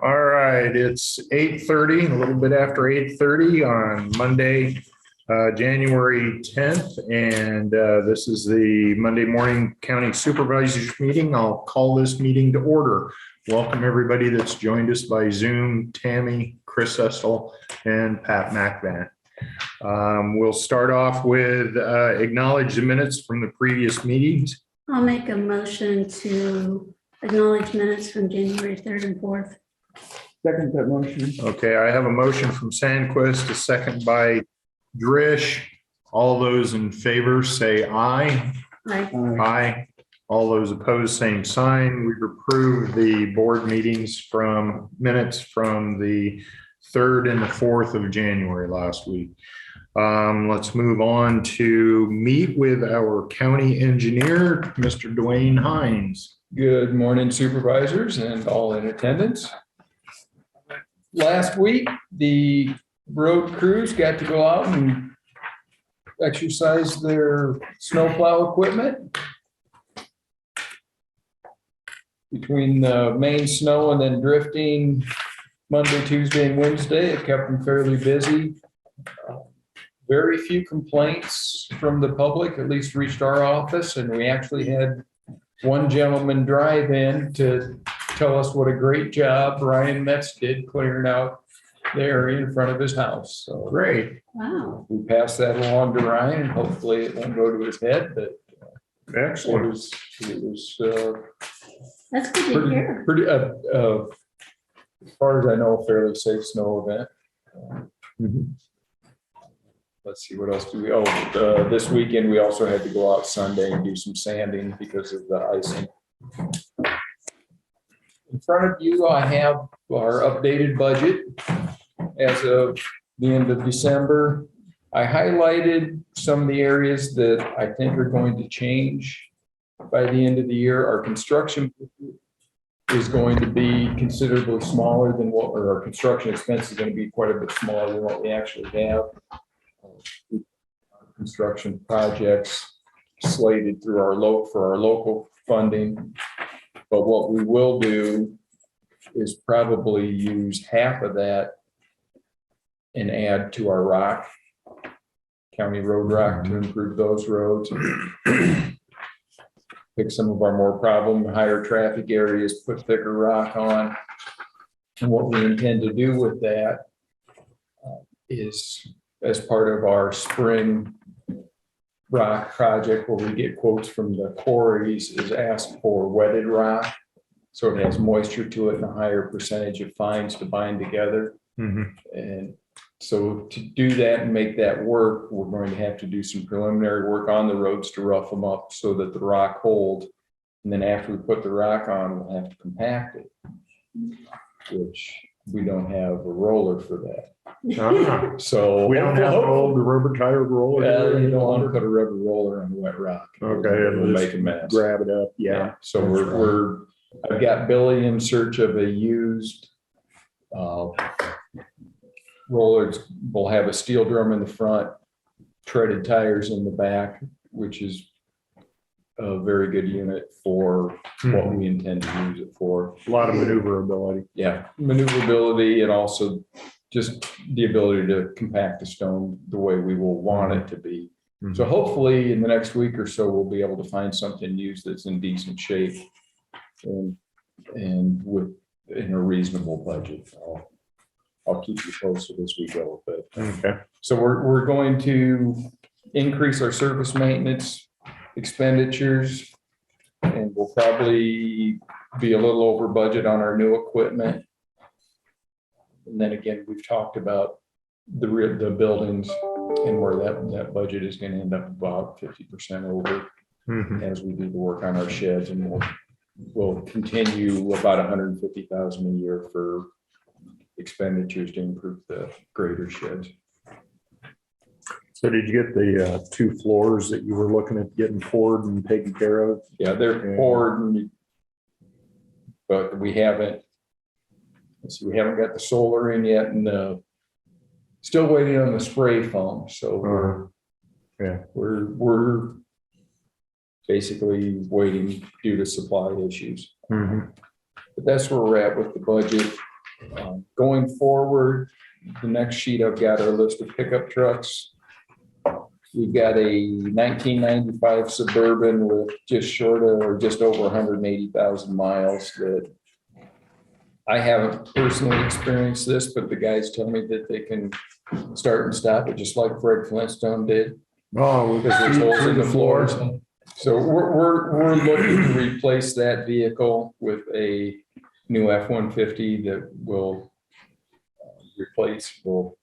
All right, it's 8:30, a little bit after 8:30 on Monday, January 10th. And this is the Monday morning County Supervisors meeting. I'll call this meeting to order. Welcome everybody that's joined us by Zoom, Tammy, Chris Estel, and Pat McVan. We'll start off with acknowledge the minutes from the previous meetings. I'll make a motion to acknowledge minutes from January 3rd and 4th. Second that motion. Okay, I have a motion from Sandquist, a second by Drish. All those in favor say aye. Aye. Aye. All those opposed, same sign. We've approved the board meetings minutes from the 3rd and the 4th of January last week. Let's move on to meet with our county engineer, Mr. Dwayne Hines. Good morning, supervisors and all in attendance. Last week, the road crews got to go out and exercise their snowplow equipment. Between the main snow and then drifting Monday, Tuesday, and Wednesday, it kept them fairly busy. Very few complaints from the public, at least reached our office, and we actually had one gentleman drive in to tell us what a great job Ryan Metz did clearing out the area in front of his house. So Great. Wow. we passed that along to Ryan, and hopefully it won't go to his head, but Excellent. it was That's good to hear. pretty, as far as I know, a fairly safe snow event. Let's see, what else do we, this weekend, we also had to go out Sunday and do some sanding because of the icing. In front of you, I have our updated budget as of the end of December. I highlighted some of the areas that I think are going to change by the end of the year. Our construction is going to be considerably smaller than our construction expense is going to be quite a bit smaller than what we actually have. Construction projects slated through our local funding. But what we will do is probably use half of that and add to our county road rock to improve those roads. Pick some of our more higher traffic areas, put thicker rock on. And what we intend to do with that is, as part of our spring rock project, where we get quotes from the quarries, is ask for wetted rock. So it has moisture to it and a higher percentage of fines to bind together. And so to do that and make that work, we're going to have to do some preliminary work on the roads to rough them up so that the rock holds. And then after we put the rock on, we'll have to compact it, which we don't have a roller for that. So We don't have the old rubber tire roller. you don't want to put a rubber roller on wet rock. Okay, It'll make a mess. Grab it up. Yeah. So I've got Billy in search of a used roller. We'll have a steel drum in the front, treaded tires in the back, which is a very good unit for what we intend to use it for. A lot of maneuverability. Yeah, maneuverability, and also just the ability to compact the stone the way we will want it to be. So hopefully in the next week or so, we'll be able to find something used that's in decent shape and in a reasonable budget. I'll keep you posted as we go. But Okay. so we're going to increase our service maintenance expenditures, and we'll probably be a little over budget on our new equipment. And then again, we've talked about the buildings and where that budget is going to end up about 50% over as we do the work on our sheds, and we'll continue about 150,000 a year for expenditures to improve the greater sheds. So did you get the 2 floors that you were looking at getting poured and taken care of? Yeah, they're poured, but we haven't got the solar in yet, and still waiting on the spray foam. So we're basically waiting due to supply issues. But that's where we're at with the budget. Going forward, the next sheet I've got our list of pickup trucks. We've got a 1995 Suburban with just short of or just over 180,000 miles that I haven't personally experienced this, but the guys tell me that they can start and stop it just like Fred Flintstone did. Oh, Because there's holes in the floors. So we're looking to replace that vehicle with a new F-150 that will replace, So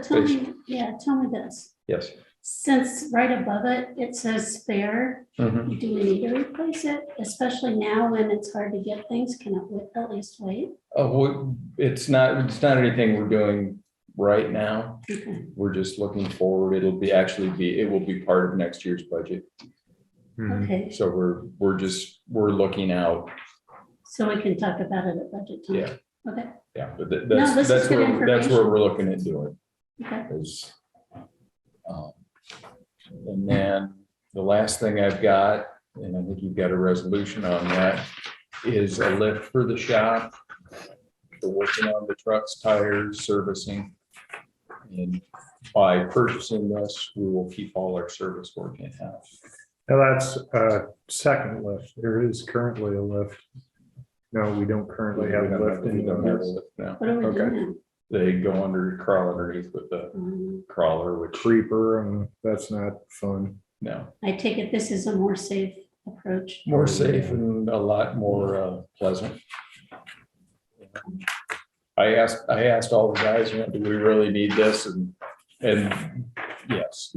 tell me, tell me this. yes. Since right above it, it says spare, Mhm. do we need to replace it? Especially now when it's hard to get things, can it at least wait? Well, it's not anything we're doing right now. Okay. We're just looking forward. It will be part of next year's budget. Mhm. Okay, So we're looking out. so we can talk about it at budget time. Yeah. Okay, Yeah, but No, this is that's good where information. we're looking at doing okay. is. And then the last thing I've got, and I think you've got a resolution on that, is a lift for the shop. We're working on the trucks, tires, servicing. And by purchasing this, we will keep all our service work in-house. Now that's a second lift. There is currently a lift. No, we don't currently have a lift. We don't have a lift now. What are we Okay. doing They go crawl underneath with the now? crawler, which Creeper, and that's not fun. no, I take it this is a more safe approach. more safe and a lot more pleasant. I asked all the guys, do we really need this? And yes.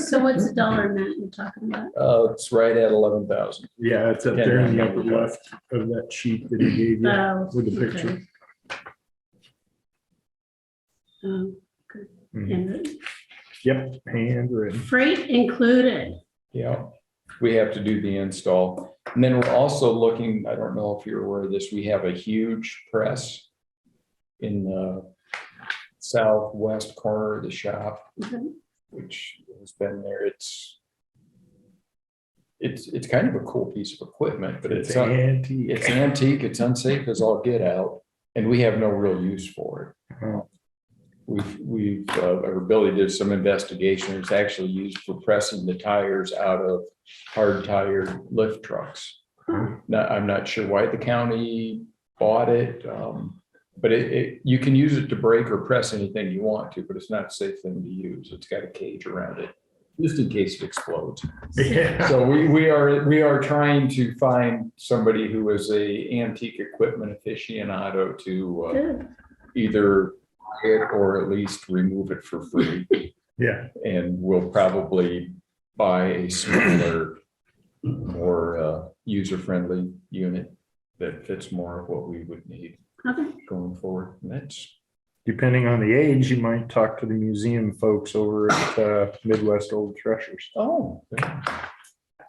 So what's the dollar amount you're talking about? It's right at 11,000. Yeah, it's up there in the upper left of that sheet that he gave you Oh, with the okay. picture. Good. Mhm. And Yep, handwritten. freight included. Yeah, we have to do the install. And then we're also looking, I don't know if you're aware of this, we have a huge press in the southwest corner of the shop, Mhm. which has been there. It's kind of a cool piece of equipment, but It's it's antique. antique, it's unsafe as all get out, and we have no real use for it. Oh. Our Billy did some investigation. It's actually used for pressing the tires out of hard tired lift trucks. Now, I'm not sure why the county bought it, but you can use it to brake or press anything you want to, but it's not a safe thing to use. It's got a cage around it, just in case it explodes. Yeah. So we are trying to find somebody who is a antique equipment aficionado to Good. either buy it or at least remove it for free. Yeah. And we'll probably buy a smaller, more user-friendly unit that fits more of what we would need Okay. going forward. And that's, Depending on the age, you might talk to the museum folks over at Midwest Old Treasures.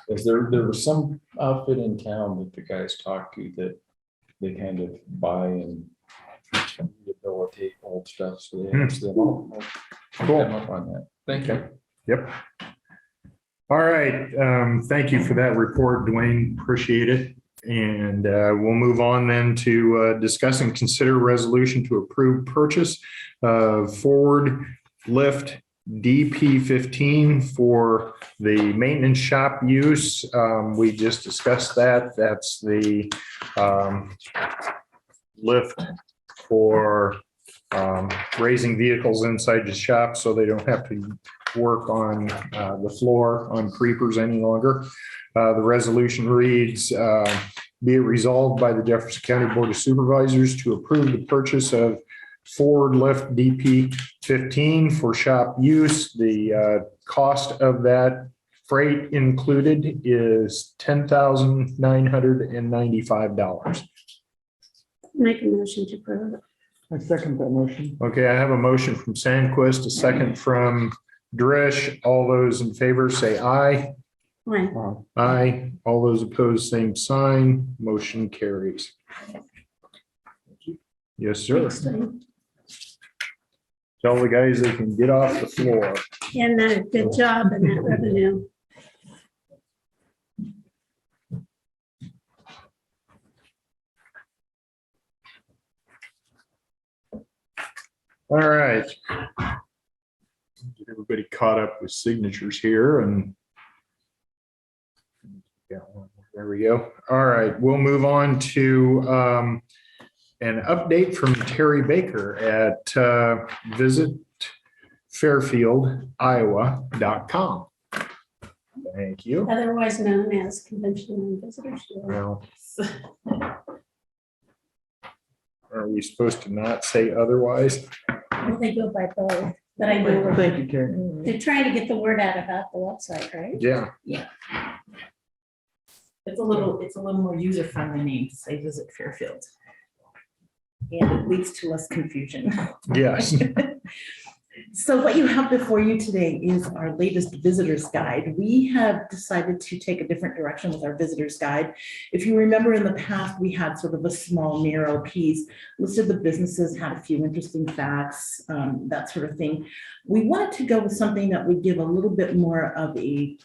is there was some outfit in town that the guys talked to that they kind of buy and rehabilitate old stuff. So they asked them, I'll pick them up on that. Thank you. Yep. All right. Thank you for that report, Dwayne. Appreciate it. And we'll move on then to discuss and consider resolution to approve purchase of Ford Lift DP15 for the maintenance shop use. We just discussed that. That's the lift for raising vehicles inside the shop so they don't have to work on the floor on creepers any longer. The resolution reads, be it resolved by the Jefferson County Board of Supervisors to approve the purchase of Ford Lift DP15 for shop use. The cost of that freight included is $10,995. Make a motion to approve it. I second that motion. Okay, I have a motion from Sandquist, a second from Drish. All those in favor say aye. Right. Aye. All those opposed, same sign. Motion carries. Yes, sir. Thanks, Dwayne. Tell the guys they can get off the floor. And good job in that revenue. All right. Get everybody caught up with signatures here and yeah, there we go. All right, we'll move on to an update from Terry Baker at visit fairfieldiowa.com. Thank you. Otherwise known as Convention and Visitors Bureau. Well, are we supposed to not say otherwise? Well, they go by both, but I know Thank you, Karen. they're trying to get the word out about the website, right? Yeah. It's a little more user-friendly name to say visit Fairfield. And it leads to less confusion. Yes. So what you have before you today is our latest visitor's guide. We have decided to take a different direction with our visitor's guide. If you remember in the past, we had sort of a small narrow piece, listed the businesses, had a few interesting facts, that sort of thing. We wanted to go with something that would give a little bit more of a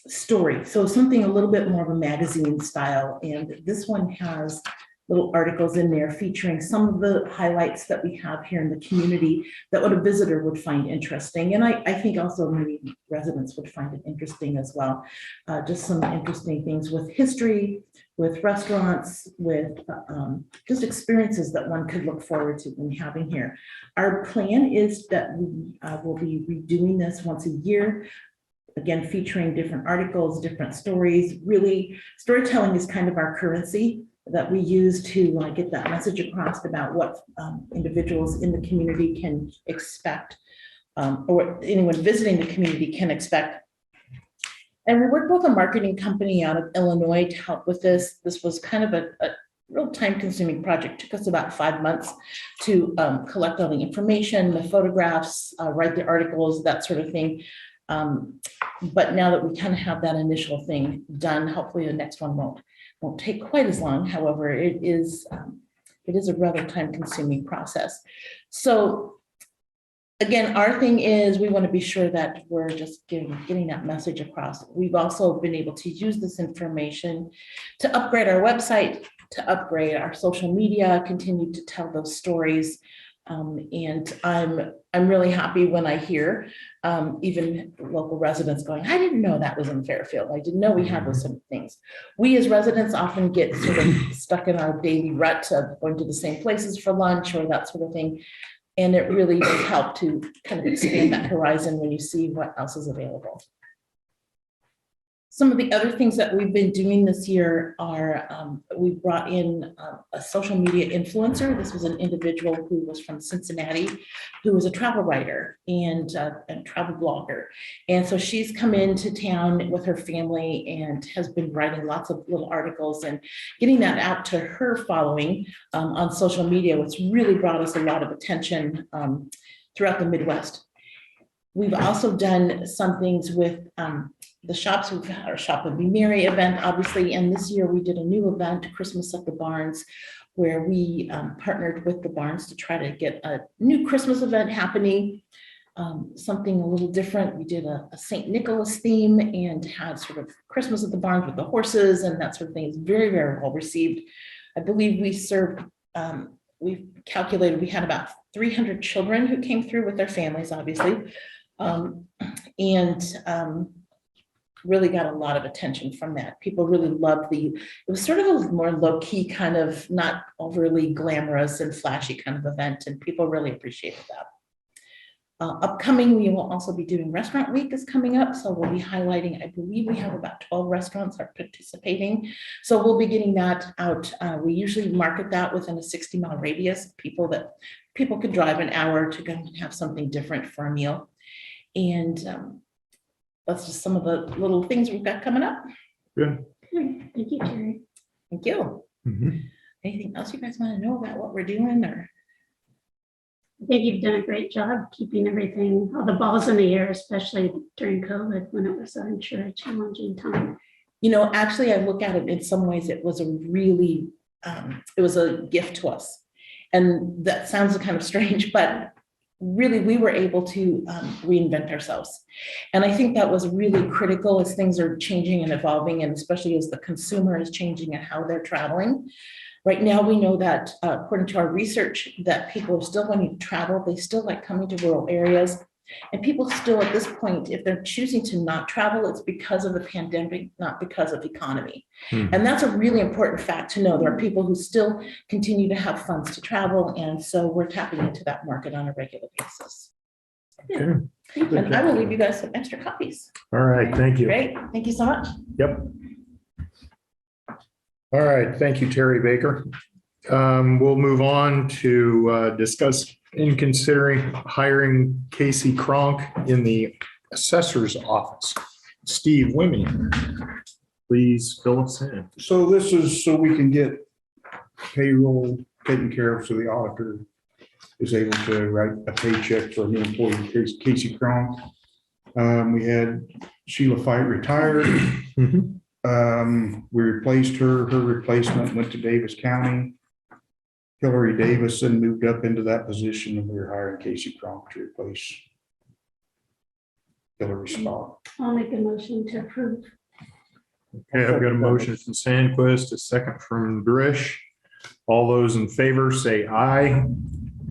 story. So something a little bit more of a magazine style. And this one has little articles in there featuring some of the highlights that we have here in the community that what a visitor would find interesting. And I think also many residents would find it interesting as well. Just some interesting things with history, with restaurants, with just experiences that one could look forward to when having here. Our plan is that we will be redoing this once a year. Again, featuring different articles, different stories. Really, storytelling is kind of our currency that we use to get that message across about what individuals in the community can expect, or anyone visiting the community can expect. And we worked with a marketing company out of Illinois to help with this. This was kind of a real time-consuming project. It took us about 5 months to collect all the information, the photographs, write the articles, that sort of thing. But now that we kind of have that initial thing done, hopefully the next one won't take quite as long. However, it is a rather time-consuming process. So again, our thing is we want to be sure that we're just getting that message across. We've also been able to use this information to upgrade our website, to upgrade our social media, continue to tell those stories. And I'm really happy when I hear even local residents going, I didn't know that was in Fairfield. I didn't know we had those sort of things. We as residents often get sort of stuck in our daily rut of going to the same places for lunch or that sort of thing. And it really does help to kind of expand that horizon when you see what else is available. Some of the other things that we've been doing this year are we brought in a social media influencer. This was an individual who was from Cincinnati, who was a travel writer and travel blogger. And so she's come into town with her family and has been writing lots of little articles and getting that out to her following on social media, which really brought us a lot of attention throughout the Midwest. We've also done some things with the shops. We've had our Shop and Be Merry event, obviously, and this year we did a new event, Christmas at the Barns, where we partnered with the Barns to try to get a new Christmas event happening, something a little different. We did a St. Nicholas theme and had sort of Christmas at the Barns with the horses and that sort of thing. It's very, very well received. I believe we served, we've calculated we had about 300 children who came through with their families, obviously, really got a lot of attention from that. People really loved it was sort of a more low-key kind of, not overly glamorous and flashy kind of event, and people really appreciated that. Upcoming, we will also be doing Restaurant Week is coming up, so we'll be highlighting, I believe we have about 12 restaurants are participating, so we'll be getting that out. We usually market that within a 60-mile radius, people could drive an hour to go and have something different for a meal. And that's just some of the little things we've got coming up. Good. Thank you, Terry. Thank you. Mhm. Anything else you guys want to know about what we're doing, or? I think you've done a great job keeping everything, all the balls in the air, especially during COVID when it was, I'm sure, a challenging time. You know, actually, I look at it in some ways, it was a really, it was a gift to us. And that sounds kind of strange, but really we were able to reinvent ourselves. And I think that was really critical as things are changing and evolving, and especially as the consumer is changing and how they're traveling. Right now, we know that according to our research, that people are still wanting to travel. They still like coming to rural areas. And people still at this point, if they're choosing to not travel, it's because of the pandemic, not because of economy. And that's a really important fact to know. There are people who still continue to have funds to travel. And so we're tapping into that market on a regular basis. Okay. And I will leave you guys some extra copies. All right, thank you. Great. Thank you so much. Yep. All right, thank you, Terry Baker. We'll move on to discuss in considering hiring Casey Kronk in the assessor's office. Steve Wimmy, please fill us in. So this is so we can get payroll taken care of, so the auditor is able to write a paycheck for a new employee, Casey Kronk. We had Sheila Fight retired. We replaced her. Her replacement went to Davis County. Hillary Davison moved up into that position, and we were hiring Casey Kronk to replace Hillary's spot. I'll make a motion to approve. Okay, I've got a motion from Sandquist, a second from Drish. All those in favor say aye.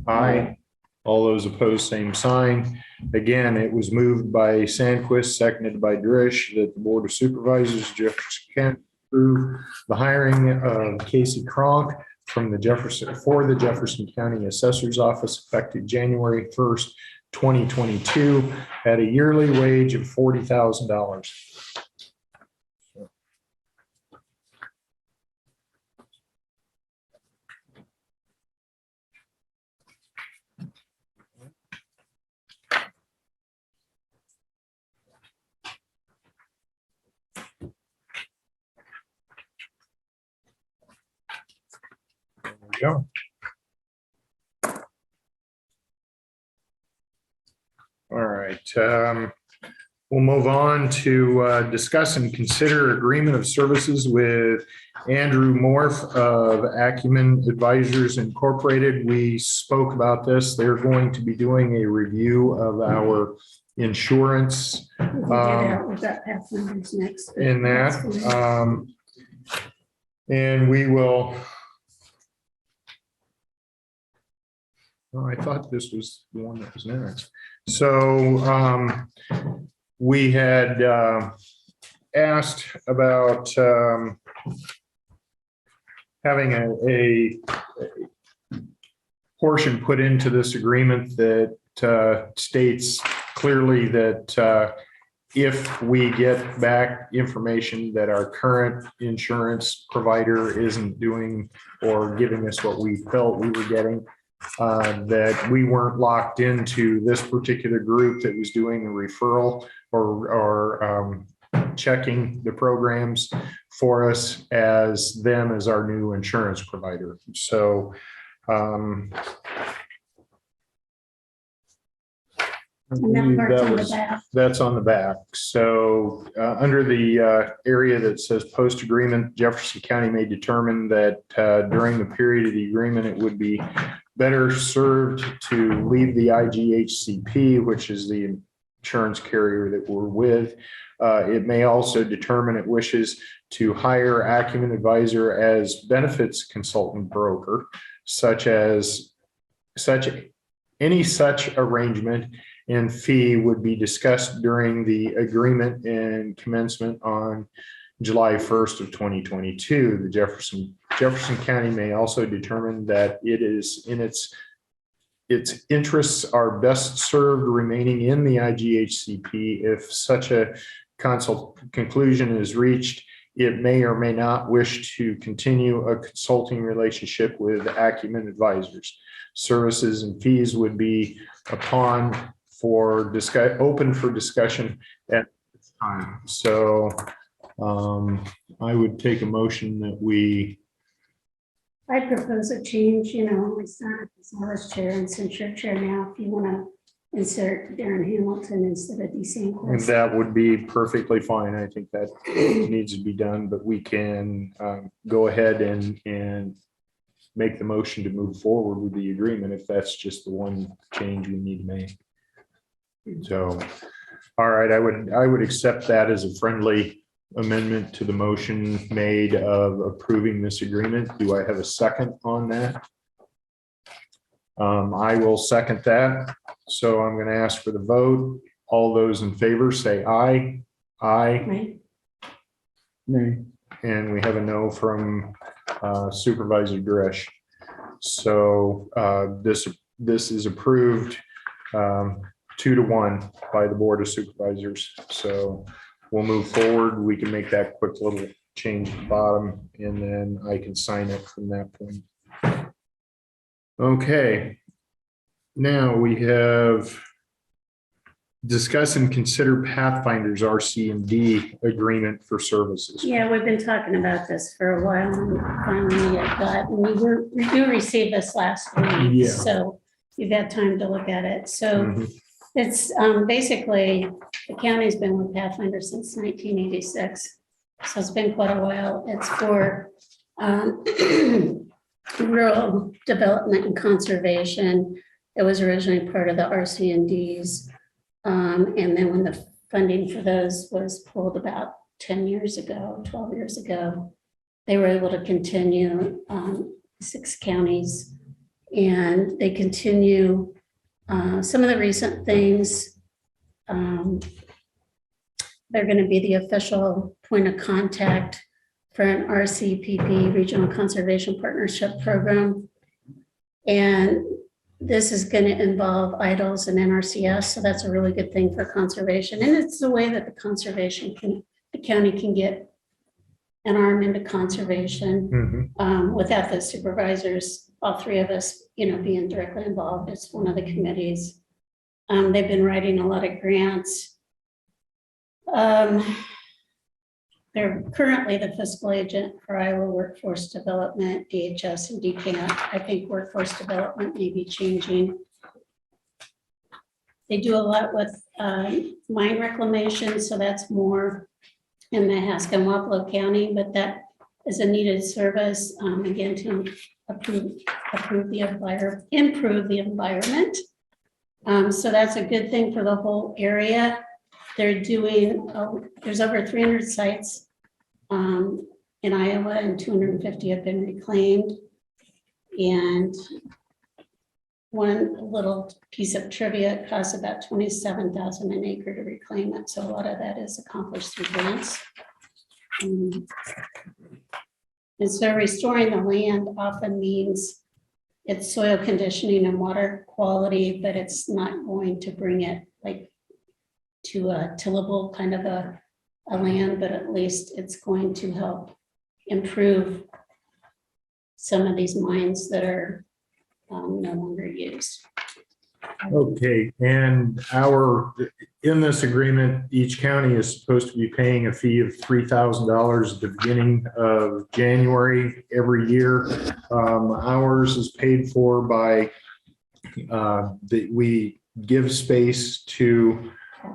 Aye. All those opposed, same sign. Again, it was moved by Sandquist, seconded by Drish, that the Board of Supervisors, Jefferson County, approve the hiring of Casey Kronk for the Jefferson County Assessor's Office effective January 1st, 2022 at a yearly wage of $40,000. There we go. All right. We'll move on to discuss and consider agreement of services with Andrew Morf of Acumen Advisors Incorporated. We spoke about this. They're going to be doing a review of our insurance We can do that. We've got pass numbers next. but in that's that. fine. And we will. Oh, I thought this was the one that was next. So we had asked about having a portion put into this agreement that states clearly that if we get back information that our current insurance provider isn't doing or giving us what we felt we were getting, that we weren't locked into this particular group that was doing a referral or checking the programs for us as them as our new insurance provider. So And that part's on the back. that's on the back. So under the area that says post agreement, Jefferson County may determine that during the period of the agreement, it would be better served to leave the IGHCP, which is the insurance carrier that we're with. It may also determine it wishes to hire Acumen Advisor as benefits consultant broker, any such arrangement and fee would be discussed during the agreement and commencement on July 1st of 2022. The Jefferson County may also determine that it is in its interests are best served remaining in the IGHCP. If such a conclusion is reached, it may or may not wish to continue a consulting relationship with Acumen Advisors. Services and fees would be open for discussion at this time. So I would take a motion that we. I propose a change, it's not as chair and since you're chair now, if you want to insert Darren Hamilton instead of DC. And that would be perfectly fine. I think that needs to be done, but we can go ahead and make the motion to move forward with the agreement if that's just the one change we need to make. So, all right, I would accept that as a friendly amendment to the motion made of approving this agreement. Do I have a second on that? I will second that. So I'm going to ask for the vote. All those in favor say aye. Aye. Right? Nay. And we have a no from Supervisor Dresch. So this is approved 2-1 by the Board of Supervisors. So we'll move forward. We can make that quick little change at the bottom, and then I can sign it from that point. Okay. Now we have discuss and consider Pathfinder's RC&D agreement for services. Yeah, we've been talking about this for a while and finally it got, we do receive this last week. Yeah. So you've had time to look at it. So Mhm. it's basically, the county's been with Pathfinder since 1986. So it's been quite a while. It's for rural development and conservation. It was originally part of the RC&Ds. And then when the funding for those was pulled about 10 years ago, 12 years ago, they were able to continue 6 counties. And they continue some of the recent things. They're going to be the official point of contact for an RCPP, Regional Conservation Partnership Program. And this is going to involve IDLs and NRCS, so that's a really good thing for conservation. And it's the way that the county can get an arm into conservation without the supervisors, all 3 of us, being directly involved. It's one of the committees. They've been writing a lot of grants. They're currently the fiscal agent for Iowa Workforce Development, DHS, and DCAT. I think workforce development may be changing. They do a lot with mine reclamation, so that's more in the Haskell-Wapello County, but that is a needed service, again, to improve the environment. So that's a good thing for the whole area. They're doing, there's over 300 sites in Iowa, and 250 have been reclaimed. And one little piece of trivia, it costs about $27,000 an acre to reclaim it. So a lot of that is accomplished through grants. And so restoring the land often means it's soil conditioning and water quality, but it's not going to bring it like to a tillable kind of a land, but at least it's going to help improve some of these mines that are no longer used. Okay, and in this agreement, each county is supposed to be paying a fee of $3,000 at the beginning of January every year. Ours is paid for by we give space to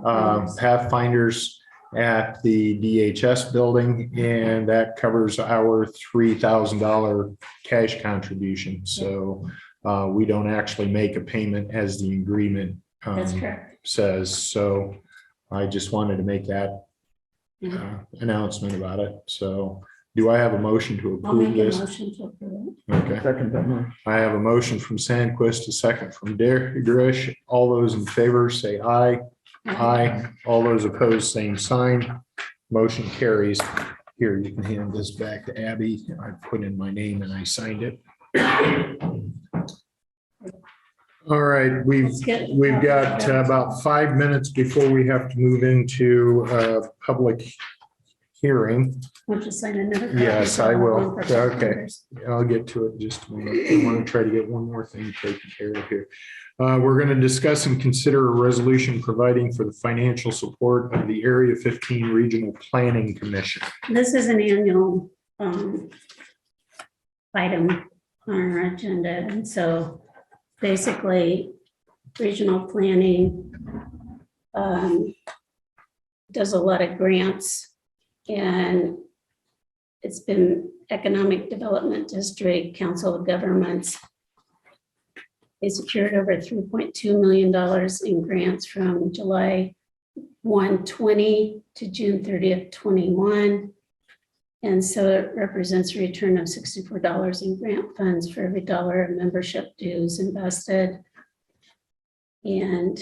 Pathfinders at the DHS building, and that covers our $3,000 cash contribution. So we don't actually make a payment as the agreement That's correct. says. So I just wanted to make that announcement about it. So do I have a motion to I'll approve make a this? motion to approve it. Okay. Second that motion. I have a motion from Sandquist, a second from Dresch. All those in favor say aye. Aye. All those opposed, same sign. Motion carries. Here, you can hand this back to Abby. I put in my name and I signed it. All right, we've got about 5 minutes before we have to move into public hearing. Want to sign another copy? Yes, I will. For Okay. members. I'll get to it in just a moment. I want to try to get one more thing taken care of here. We're going to discuss and consider a resolution providing for the financial support of the Area 15 Regional Planning Commission. This is an annual item on our agenda, and so basically, regional planning does a lot of grants, and it's been Economic Development District Council of Governments. They secured over $3.2 million in grants from July 1, 20 to June 30th, 21. And so it represents a return of $64 in grant funds for every dollar of membership dues invested. And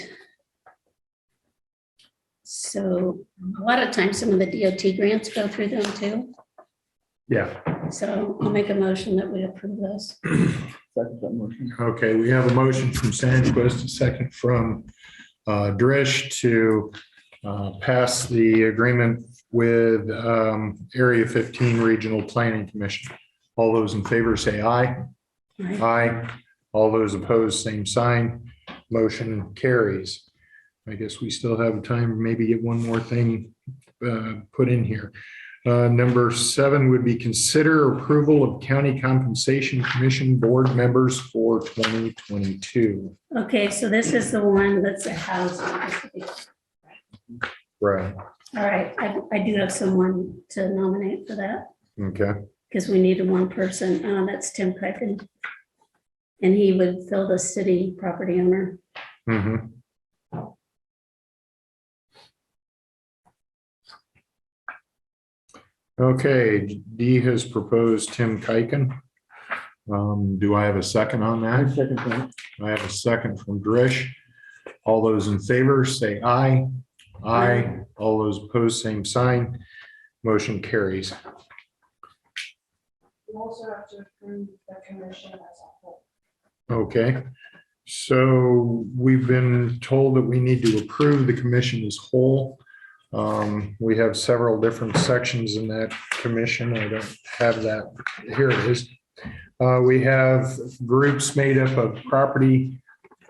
so a lot of times, some of the DOT grants go through them too. Yeah, So I'll make a motion that we approve this. okay, we have a motion from Sandquist, a second from Drish to pass the agreement with Area 15 Regional Planning Commission. All those in favor say aye. Right? Aye. All those opposed, same sign. Motion carries. I guess we still have time to maybe get one more thing put in here. Number 7 would be consider approval of County Compensation Commission board members for 2022. Okay, so this is the one that's a housing. Right, All right, I do have someone to nominate for that okay. because we needed one person. That's Tim Peckin. And he would fill the city property owner. Mhm. Okay, D has proposed Tim Kiken. Do I have a second on that? I have a second from Drish. All those in favor say aye. Aye. All those opposed, same sign. Motion carries. You also have to approve the commission as a whole. Okay, so we've been told that we need to approve the commission as whole. We have several different sections in that commission. I don't have that. Here it is. We have groups made up of property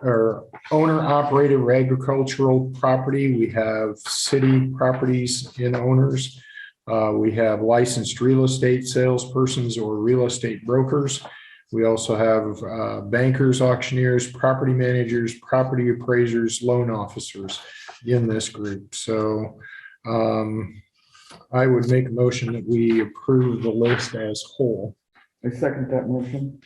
or owner operated agricultural property. We have city properties in owners. We have licensed real estate salespersons or real estate brokers. We also have bankers, auctioneers, property managers, property appraisers, loan officers in this group. So I would make a motion that we approve the list as whole. I second that motion.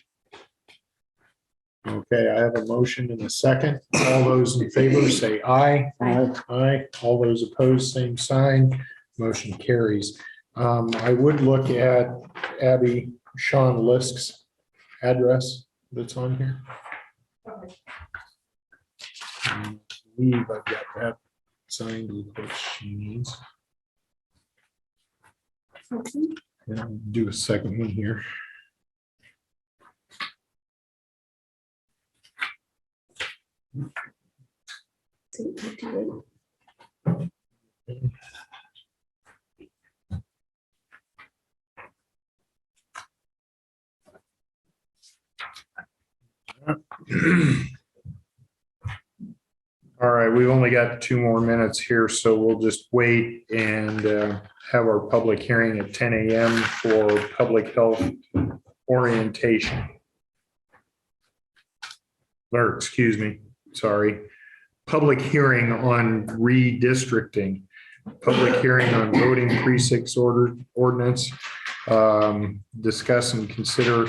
Okay, I have a motion and a second. All those in favor say aye. Aye. Aye. All those opposed, same sign. Motion carries. I would look at Abby Sean Lisk's address that's on here. Okay. I believe I've got that signed with what she needs. And I'll do a second one here. All right, we've only got 2 more minutes here, so we'll just wait and have our public hearing at 10 a.m. for public health orientation. Or, excuse me, sorry. Public hearing on redistricting. Public hearing on voting precincts ordinance. Discuss and consider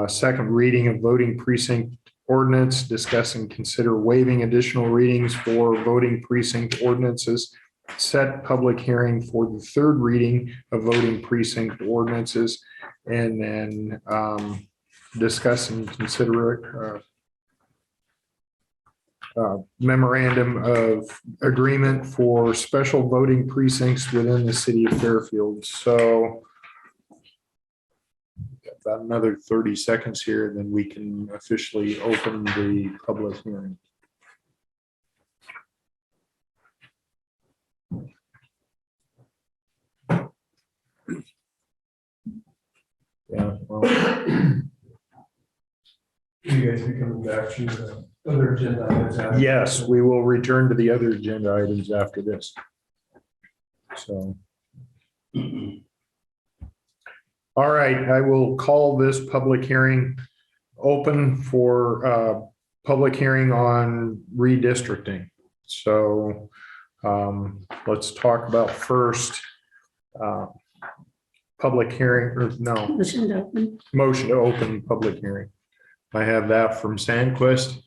second reading of voting precinct ordinance, discuss and consider waiving additional readings for voting precinct ordinances, set public hearing for the 3rd reading of voting precinct ordinances, and then discuss and consider memorandum of agreement for special voting precincts within the city of Fairfield. So about another 30 seconds here, then we can officially open the public hearing. Yeah, well, You guys be coming back to the other agenda items after? yes, we will return to the other agenda items after this. So. All right, I will call this public hearing open for public hearing on redistricting. So let's talk about first public hearing, or no, Motion to open. motion to open public hearing. I have that from Sandquist,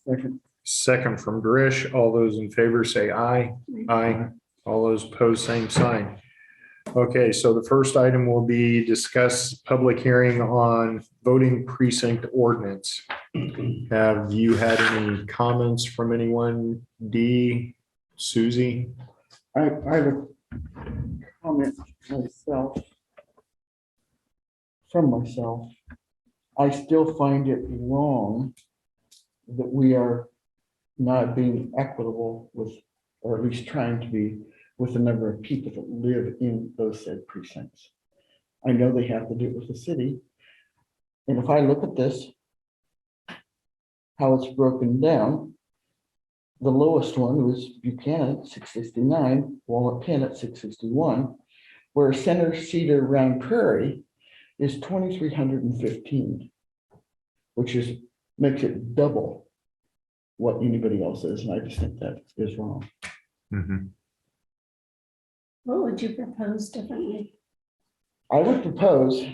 Second. second from Drish. All those in favor say aye. Aye. All those opposed, same sign. Okay, so the first item will be discuss public hearing on voting precinct ordinance. Have you had any comments from anyone? Dee, Susie? I have a comment myself. From myself. I still find it wrong that we are not being equitable with, or at least trying to be, with the number of people that live in those said precincts. I know they have to do it with the city. And if I look at this, how it's broken down, the lowest one was Buchanan at 669, Walnut Penn at 661, where Center Cedar Round Prairie is 2,315, which is, makes it double what anybody else is, and I just think that is wrong. What would you propose differently? I would propose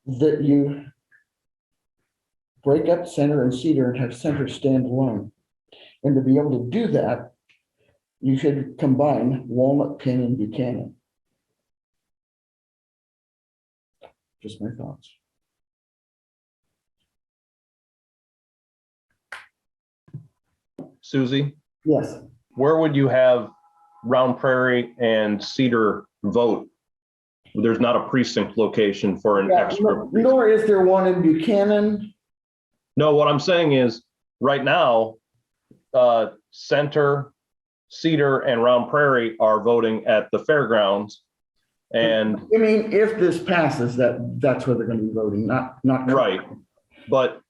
that you break up Center and Cedar and have Center stand alone. And to be able to do that, you should combine Walnut, Penn, and Buchanan. Just my thoughts. Susie, Yes, where would you have Round Prairie and Cedar vote? There's not a precinct location for an extra. nor is there one in Buchanan. No, what I'm saying is, right now, Center, Cedar, and Round Prairie are voting at the fairgrounds. And I mean, if this passes, that's where they're gonna be voting, not. right, but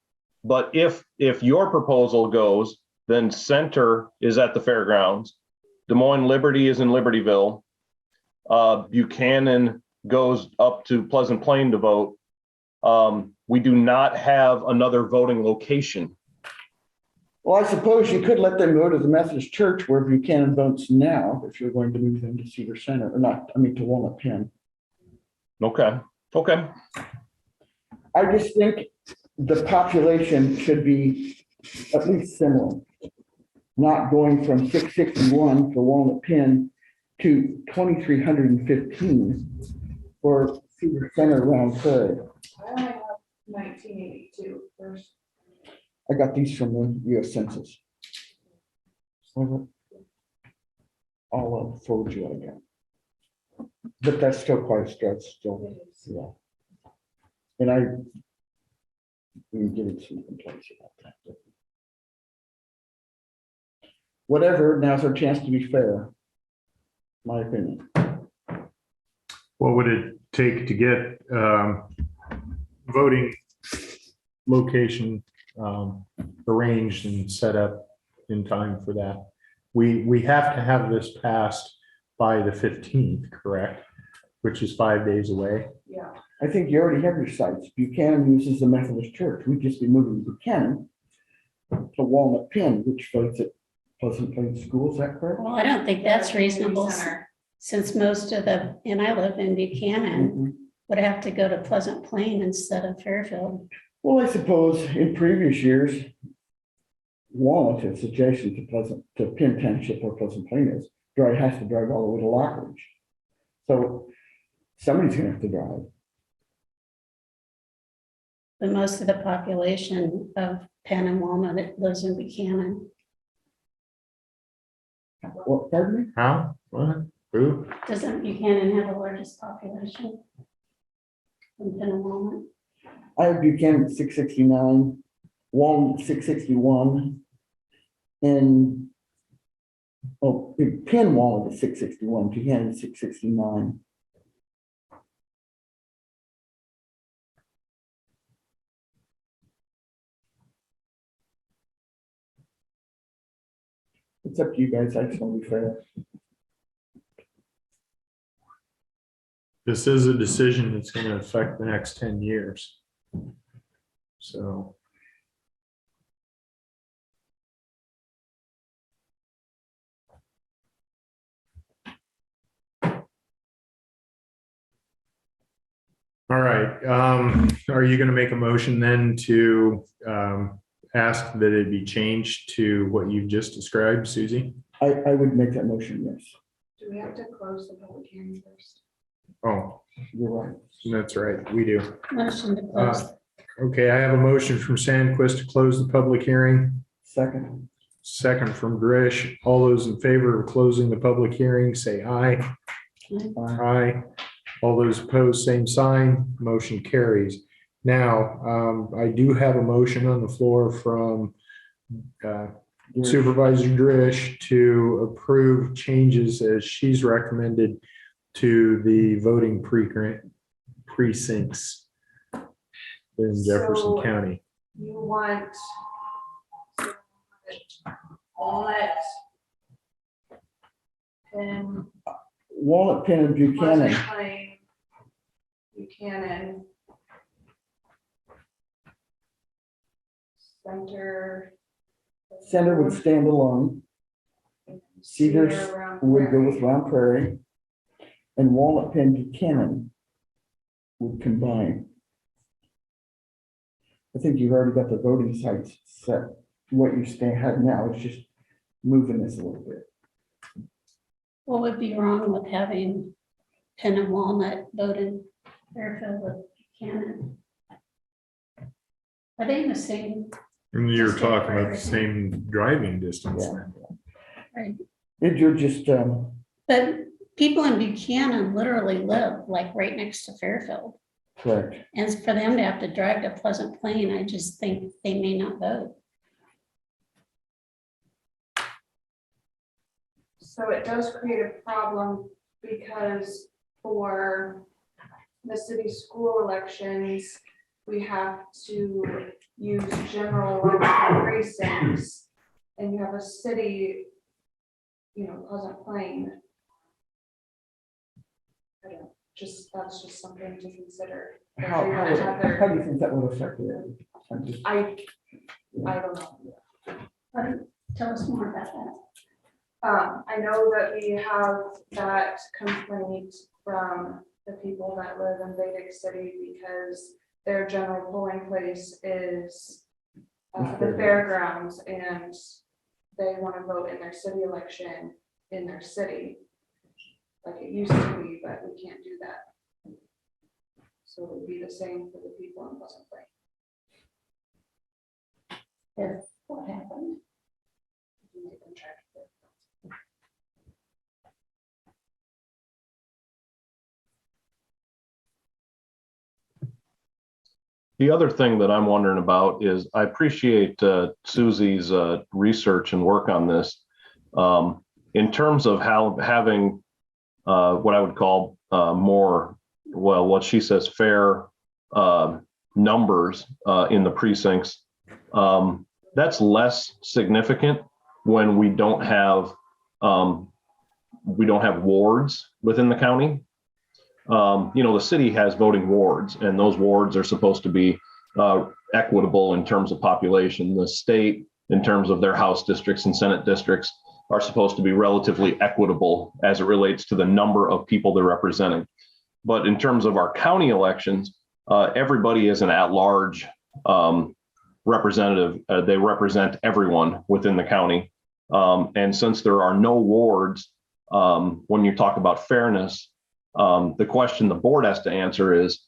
if your proposal goes, then Center is at the fairgrounds. Des Moines Liberty is in Libertyville. Buchanan goes up to Pleasant Plain to vote. We do not have another voting location. Well, I suppose you could let them go to the Methodist Church where Buchanan votes now, if you're going to move them to Cedar Center, or not, I mean, to Walnut Penn. Okay. I just think the population should be at least similar. Not going from 661 for Walnut Penn to 2,315 for Cedar Center Round Prairie. I only have 1982 first. I got these from the US Census. So I'll forward you what I got. But that's still quite a stretch still, yeah. And I we can get it some complaints about that. Whatever, now's our chance to be fair. My opinion. What would it take to get voting location arranged and set up in time for that? We have to have this passed by the 15th, correct? Which is 5 days away. Yeah. I think you already have your sites. Buchanan uses the Methodist Church. We'd just be moving Buchanan to Walnut Penn, which votes at Pleasant Plain School. Is that correct? Well, I don't think that's reasonable, Center. since most of the, and I live in Buchanan, would have to go to Pleasant Plain instead of Fairfield. Well, I suppose in previous years, Walnut is adjacent to Penn Township or Pleasant Plain is. Has to drive all the way to Lockridge. So somebody's gonna have to drive. But most of the population of Penn and Walnut it lives in Buchanan. Well, pardon me? How? What? Who? Doesn't Buchanan have the largest population? In Penn and Walnut? I have Buchanan at 669, Walnut 661, and Penn Walnut at 661, Buchanan at 669. It's up to you guys. I just want to be fair. This is a decision that's going to affect the next 10 years. So. All right, are you gonna make a motion then to ask that it be changed to what you've just described, Susie? I would make that motion, yes. Do we have to close the public hearing first? Oh, You're right. that's right, we do. Motion to close. Okay, I have a motion from Sandquist to close the public hearing. Second. Second from Grish. All those in favor of closing the public hearing, say aye. Aye. All those opposed, same sign. Motion carries. Now, I do have a motion on the floor from Supervisor Drish to approve changes as she's recommended to the voting precincts in Jefferson So- County. You want Walnut and Walnut, Penn, and Buchanan. Pleasant Plain, Buchanan, Center would stand alone. Cedars Round would go with Prairie. Round Prairie. And Walnut, Penn, Buchanan would combine. I think you've already got the voting sites set. What you have now is just moving this a little bit. What would be wrong with having Penn and Walnut vote in Fairfield with Buchanan? Are they in the same? And you're Just talking about the everything. same driving distance Yeah. then. Right. If you're just, But people in Buchanan literally live like right next to Fairfield. correct. And for them to have to drive to Pleasant Plain, I just think they may not vote. So it does create a problem because for the city school elections, we have to use general election precincts. And you have a city, Pleasant Plain. I don't, that's just something to consider. How do you think that would affect it? I don't know. Tell us more about that. I know that we have that complaint from the people that live in Vedic City because their general polling place is the fairgrounds, and they want to vote in their city election in their city. Like it used to be, but we can't do that. So it would be the same for the people in Pleasant Plain. If what happened? You make them try to vote. The other thing that I'm wondering about is I appreciate Susie's research and work on this. In terms of having what I would call more, well, what she says, fair numbers in the precincts, that's less significant when we don't have wards within the county. The city has voting wards, and those wards are supposed to be equitable in terms of population. The state, in terms of their House districts and Senate districts, are supposed to be relatively equitable as it relates to the number of people they're representing. But in terms of our county elections, everybody is an at-large representative. They represent everyone within the county. And since there are no wards, when you talk about fairness, the question the board has to answer is,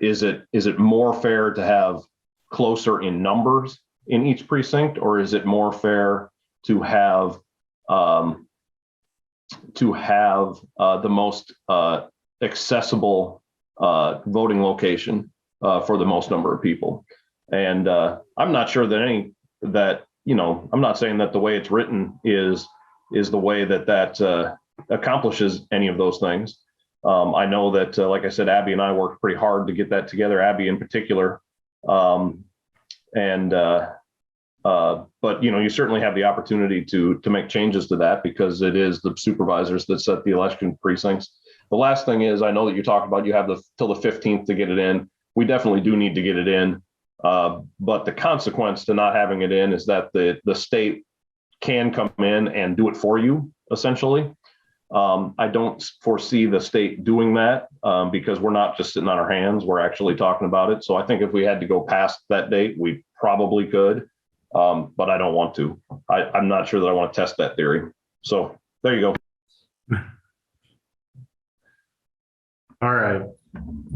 is it more fair to have closer in numbers in each precinct, or is it more fair to have the most accessible voting location for the most number of people? And I'm not sure that I'm not saying that the way it's written is the way that accomplishes any of those things. I know that, like I said, Abby and I worked pretty hard to get that together, Abby in particular. But you certainly have the opportunity to make changes to that, because it is the supervisors that set the election precincts. The last thing is, I know that you talked about you have till the 15th to get it in. We definitely do need to get it in. But the consequence to not having it in is that the state can come in and do it for you, essentially. I don't foresee the state doing that because we're not just sitting on our hands, we're actually talking about it. So I think if we had to go past that date, we probably could, but I don't want to. I'm not sure that I want to test that theory. So there you go. All right.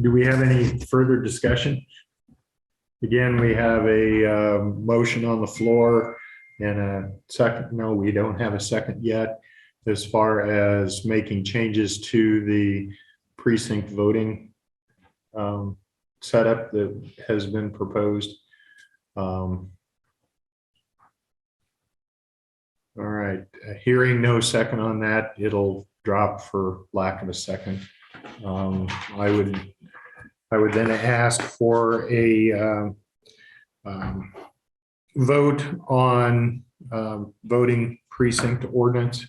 Do we have any further discussion? Again, we have a motion on the floor and a second. No, we don't have a second yet as far as making changes to the precinct voting setup that has been proposed. All right, hearing no second on that, it'll drop for lack of a second. I would then ask for a vote on voting precinct ordinance.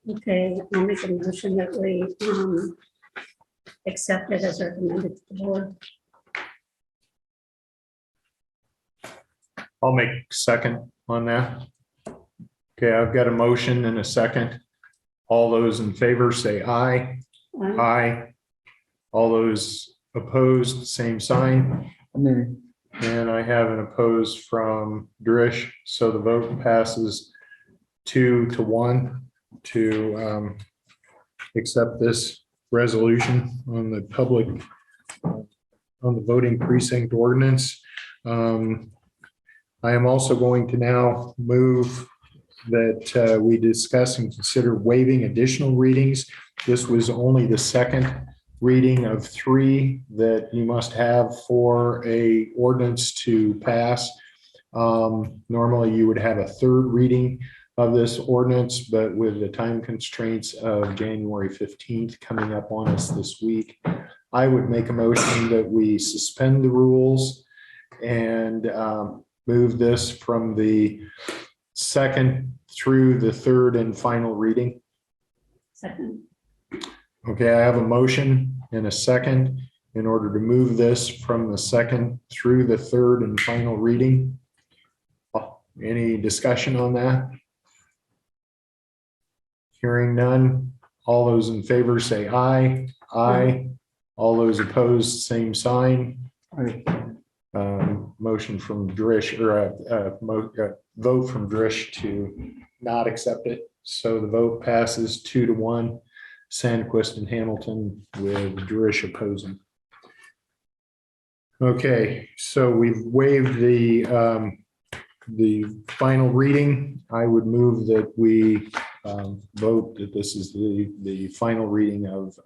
Okay, I'll make a motion that we accept it as recommended to the board. I'll make second on that. Okay, I've got a motion and a second. All those in favor say aye. Aye. All those opposed, same sign. And I have an opposed from Drish, so the vote passes 2-1 to accept this resolution on the public, on the voting precinct ordinance. I am also going to now move that we discuss and consider waiving additional readings. This was only the second reading of 3 that you must have for a ordinance to pass. Normally you would have a 3rd reading of this ordinance, but with the time constraints of January 15th coming up on us this week, I would make a motion that we suspend the rules and move this from the 2nd through the 3rd and final reading. Second. Okay, I have a motion and a second in order to move this from the 2nd through the 3rd and final reading. Any discussion on that? Hearing none. All those in favor say aye. Aye. All those opposed, same sign. Motion from Drish, or vote from Drish to not accept it. So the vote passes 2-1, Sandquist and Hamilton with Drish opposing. Okay, so we've waived the final reading. I would move that we vote that this is the final reading of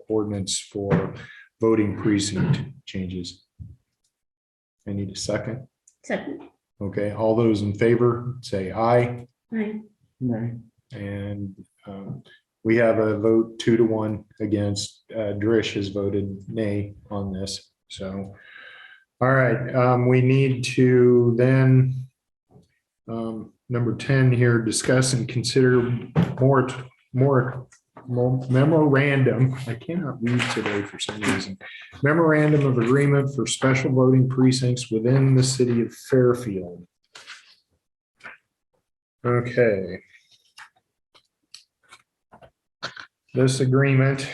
ordinance for voting precinct changes. I need a second. Second. Okay, all those in favor say aye. Aye. And we have a vote 2-1 against. Drish has voted nay on this. So, all right, we need to then number 10 here, discuss and consider more memorandum. I cannot read today for some reason. Memorandum of agreement for special voting precincts within the city of Fairfield. Okay. This agreement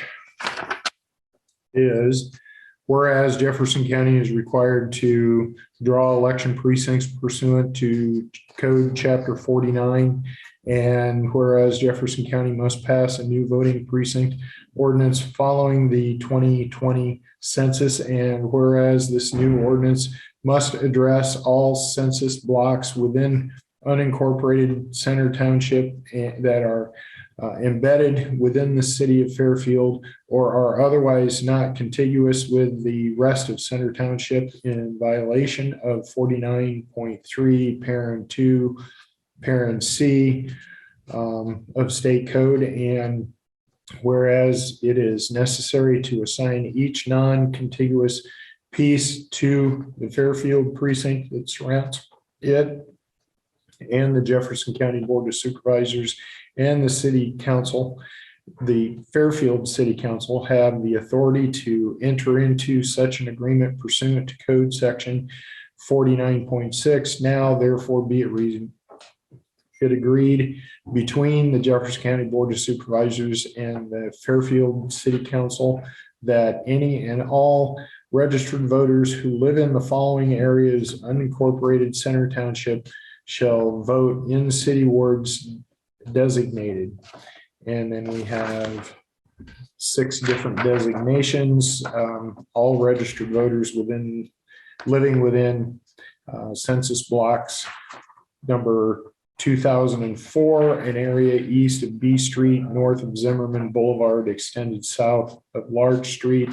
is, whereas Jefferson County is required to draw election precincts pursuant to Code Chapter 49, and whereas Jefferson County must pass a new voting precinct ordinance following the 2020 census, and whereas this new ordinance must address all census blocks within unincorporated Center Township that are embedded within the city of Fairfield or are otherwise not contiguous with the rest of Center Township in violation of 49.3 parent 2 parent C of state code, and whereas it is necessary to assign each non-contiguous piece to the Fairfield precinct that surrounds it, and the Jefferson County Board of Supervisors and the City Council the Fairfield City Council have the authority to enter into such an agreement pursuant to Code Section 49.6. Now therefore be it agreed between the Jefferson County Board of Supervisors and the Fairfield City Council that any and all registered voters who live in the following areas, unincorporated Center Township, shall vote in city wards designated. And then we have 6 different designations, all registered voters living within census blocks number 2004, an area east of B Street, north of Zimmerman Boulevard, extended south of Large Street,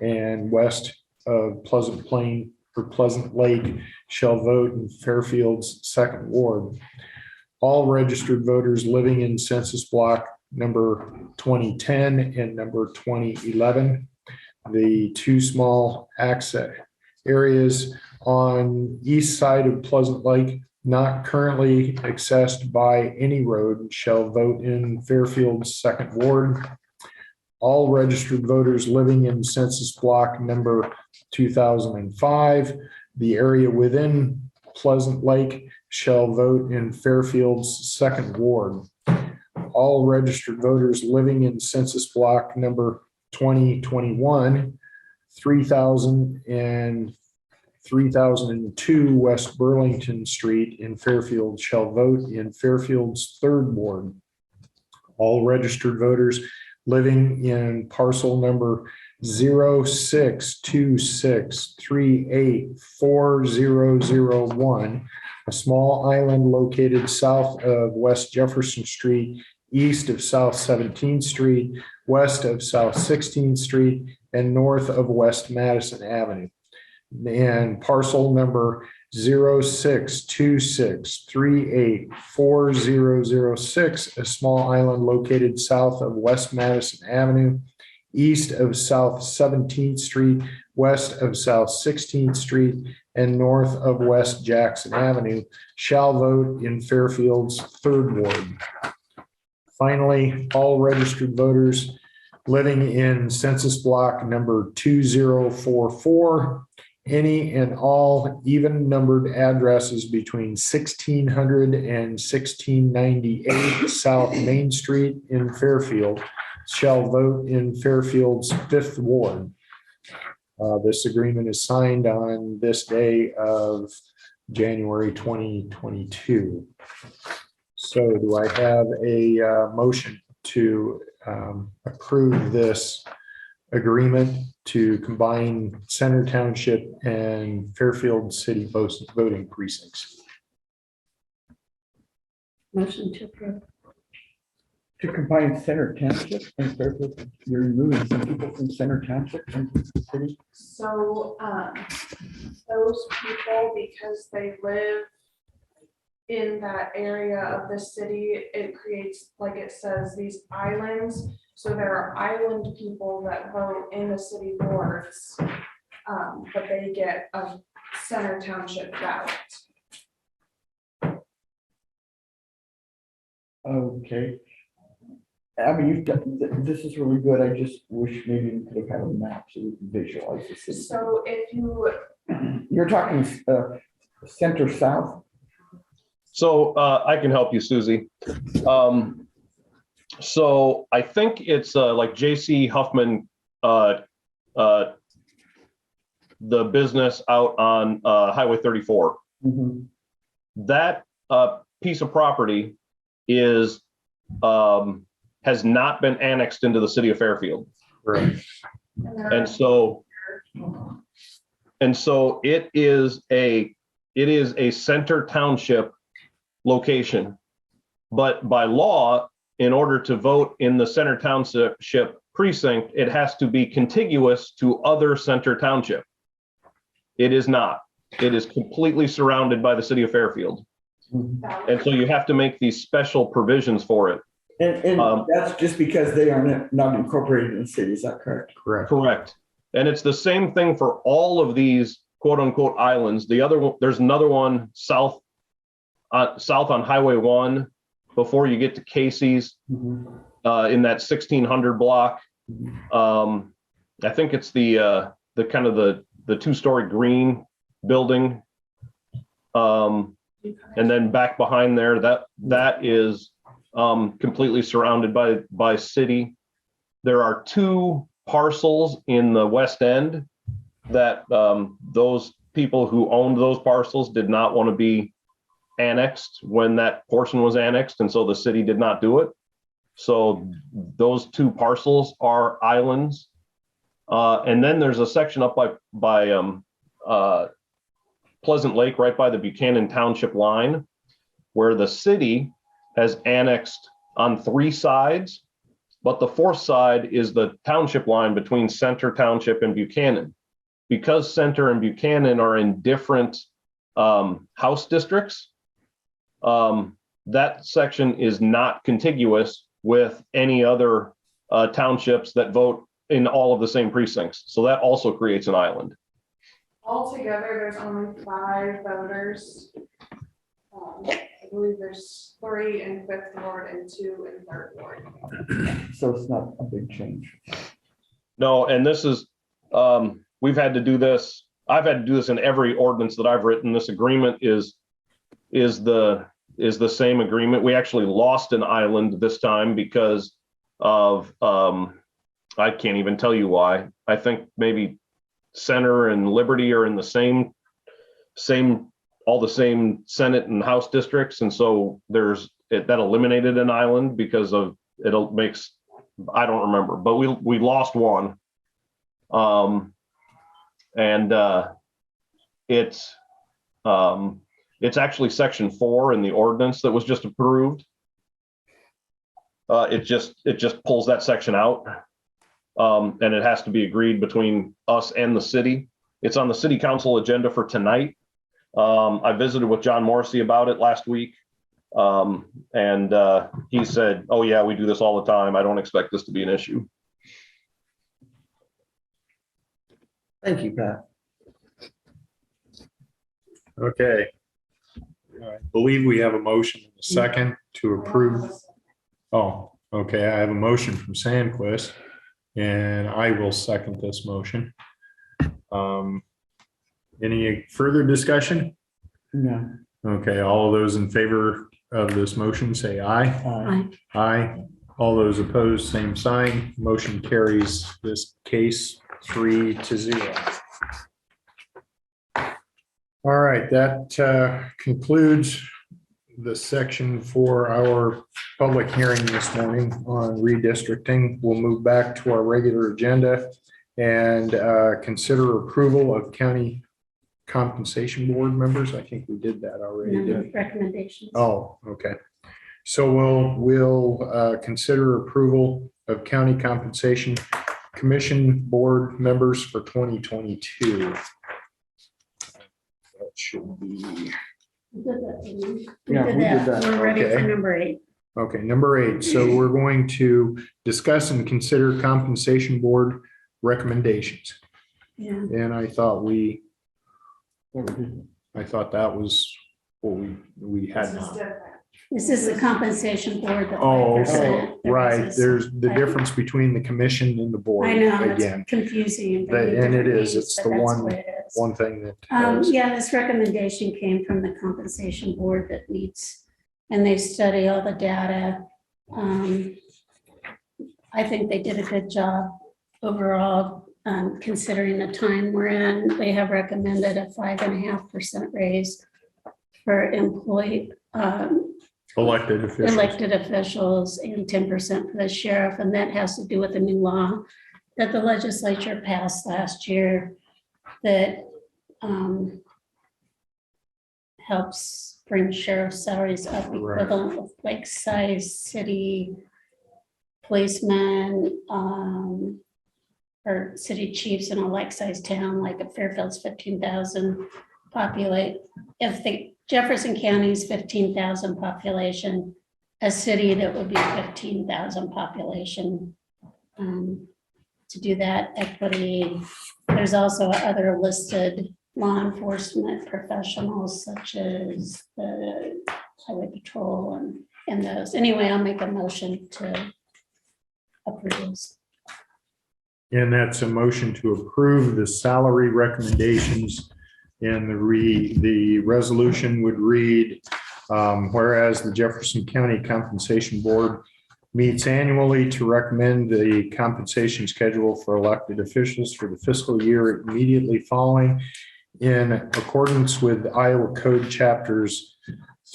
and west of Pleasant Plain or Pleasant Lake shall vote in Fairfield's 2nd Ward. All registered voters living in census block number 2010 and number 2011. The 2 small access areas on east side of Pleasant Lake not currently accessed by any road shall vote in Fairfield's 2nd Ward. All registered voters living in census block number 2005, the area within Pleasant Lake shall vote in Fairfield's 2nd Ward. All registered voters living in census block number 2021, 3000 and 3002 West Burlington Street in Fairfield shall vote in Fairfield's 3rd Ward. All registered voters living in parcel number 0626384001, a small island located south of West Jefferson Street, east of South 17th Street, west of South 16th Street, and north of West Madison Avenue. And parcel number 0626384006, a small island located south of West Madison Avenue, east of South 17th Street, west of South 16th Street, and north of West Jackson Avenue, shall vote in Fairfield's 3rd Ward. Finally, all registered voters living in census block number 2044, any and all even numbered addresses between 1600 and 1698 South Main Street in Fairfield shall vote in Fairfield's 5th Ward. This agreement is signed on this day of January 2022. So do I have a motion to approve this agreement to combine Center Township and Fairfield City voting precincts? Motion to approve. To combine Center Township and Fairfield, you're removing some people from Center Township and the city? So, those people, because they live in that area of the city, it creates, like it says, these islands. So there are island people that vote in the city boards, but they get a Center Township ballot. Okay. I mean, you've done, this is really good. I just wish maybe we could have had a map so we could visualize the city. So if you, You're talking center south? So I can help you, Susie. So I think it's like J.C. Huffman, the business out on Highway 34. Mm-hmm. That piece of property is has not been annexed into the city of Fairfield. Right. And so it is a Center Township location. But by law, in order to vote in the Center Township precinct, it has to be contiguous to other Center Township. It is not. It is completely surrounded by the city of Fairfield. And so you have to make these special provisions for it. And that's just because they are not incorporated in the city, is that correct? Correct. Correct. And it's the same thing for all of these quote unquote islands. The other one, there's another one south on Highway 1 before you get to Casey's. Mm-hmm. in that 1600 block. I think it's the kind of the two-story green building. And then back behind there, that is completely surrounded by city. There are 2 parcels in the west end that those people who owned those parcels did not want to be annexed when that portion was annexed, and so the city did not do it. So those 2 parcels are islands. And then there's a section up by Pleasant Lake, right by the Buchanan Township line, where the city has annexed on 3 sides, but the 4th side is the township line between Center Township and Buchanan. Because Center and Buchanan are in different house districts, that section is not contiguous with any other townships that vote in all of the same precincts. So that also creates an island. Altogether, there's only 5 voters. I believe there's 3 in 5th Ward and 2 in 3rd Ward. So it's not a big change. No, and this is, we've had to do this. I've had to do this in every ordinance that I've written. This agreement is the same agreement. We actually lost an island this time because of, I can't even tell you why. I think maybe Center and Liberty are in the same all the same Senate and House districts. And so that eliminated an island because of, I don't remember, but we lost one. It's actually section 4 in the ordinance that was just approved. It just pulls that section out. And it has to be agreed between us and the city. It's on the city council agenda for tonight. I visited with John Morrissey about it last week. And he said, oh yeah, we do this all the time. I don't expect this to be an issue. Thank you, Pat. Okay. I believe we have a motion in a second to approve. Oh, okay. I have a motion from Sandquist, and I will second this motion. Any further discussion? No. Okay, all of those in favor of this motion, say aye. Aye. Aye. All those opposed, same sign. Motion carries this case 3-0. All right, that concludes the section for our public hearing this morning on redistricting. We'll move back to our regular agenda and consider approval of county compensation board members. I think we did that already. didn't we? Recommendations. Oh, okay. So we'll consider approval of county compensation commission board members for 2022. That should be, We did that, didn't we? Yeah, we did that. We're ready for Okay. number 8. okay, number 8. So we're going to discuss and consider compensation board recommendations. Yeah. And I thought that was what we This had is not. different. This is the compensation board. The Oh, 5%. right. There's the I- difference between the commission and the board. I know, Again, it's confusing. And it is. It's the one thing that. Yeah, this recommendation came from the compensation board that meets and they study all the data. I think they did a good job overall, considering the time we're in. They have recommended a 5.5% raise for employee, Elected officials. elected officials and 10% for the sheriff. And that has to do with the new law that the legislature passed last year that helps bring sheriff's salaries up Right. equivalent with like size city policemen or city chiefs in a like size town, like if Fairfield's 15,000 populate. If the Jefferson County's 15,000 population, a city that would be 15,000 population. To do that equity, there's also other listed law enforcement professionals such as the highway patrol and those. Anyway, I'll make a motion to approves. And that's a motion to approve the salary recommendations. And the resolution would read, whereas the Jefferson County Compensation Board meets annually to recommend the compensation schedule for elected officials for the fiscal year immediately following, in accordance with Iowa Code Chapters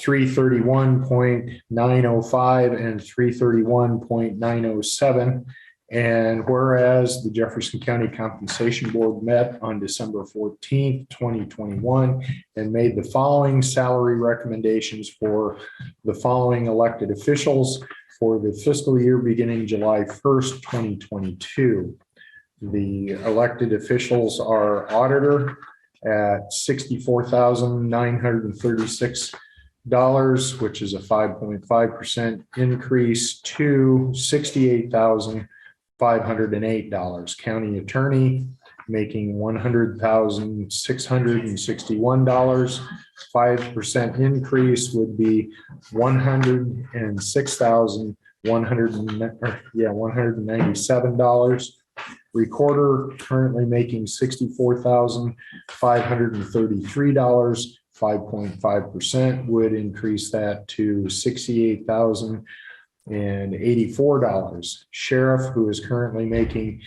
331.905 and 331.907. And whereas the Jefferson County Compensation Board met on December 14th, 2021, and made the following salary recommendations for the following elected officials for the fiscal year beginning July 1st, 2022. The elected officials are auditor at $64,936, which is a 5.5% increase to $68,508. County attorney making $100,661. 5% increase would be $106,197. Recorder currently making $64,533. 5.5% would increase that to $68,084. Sheriff, who is currently making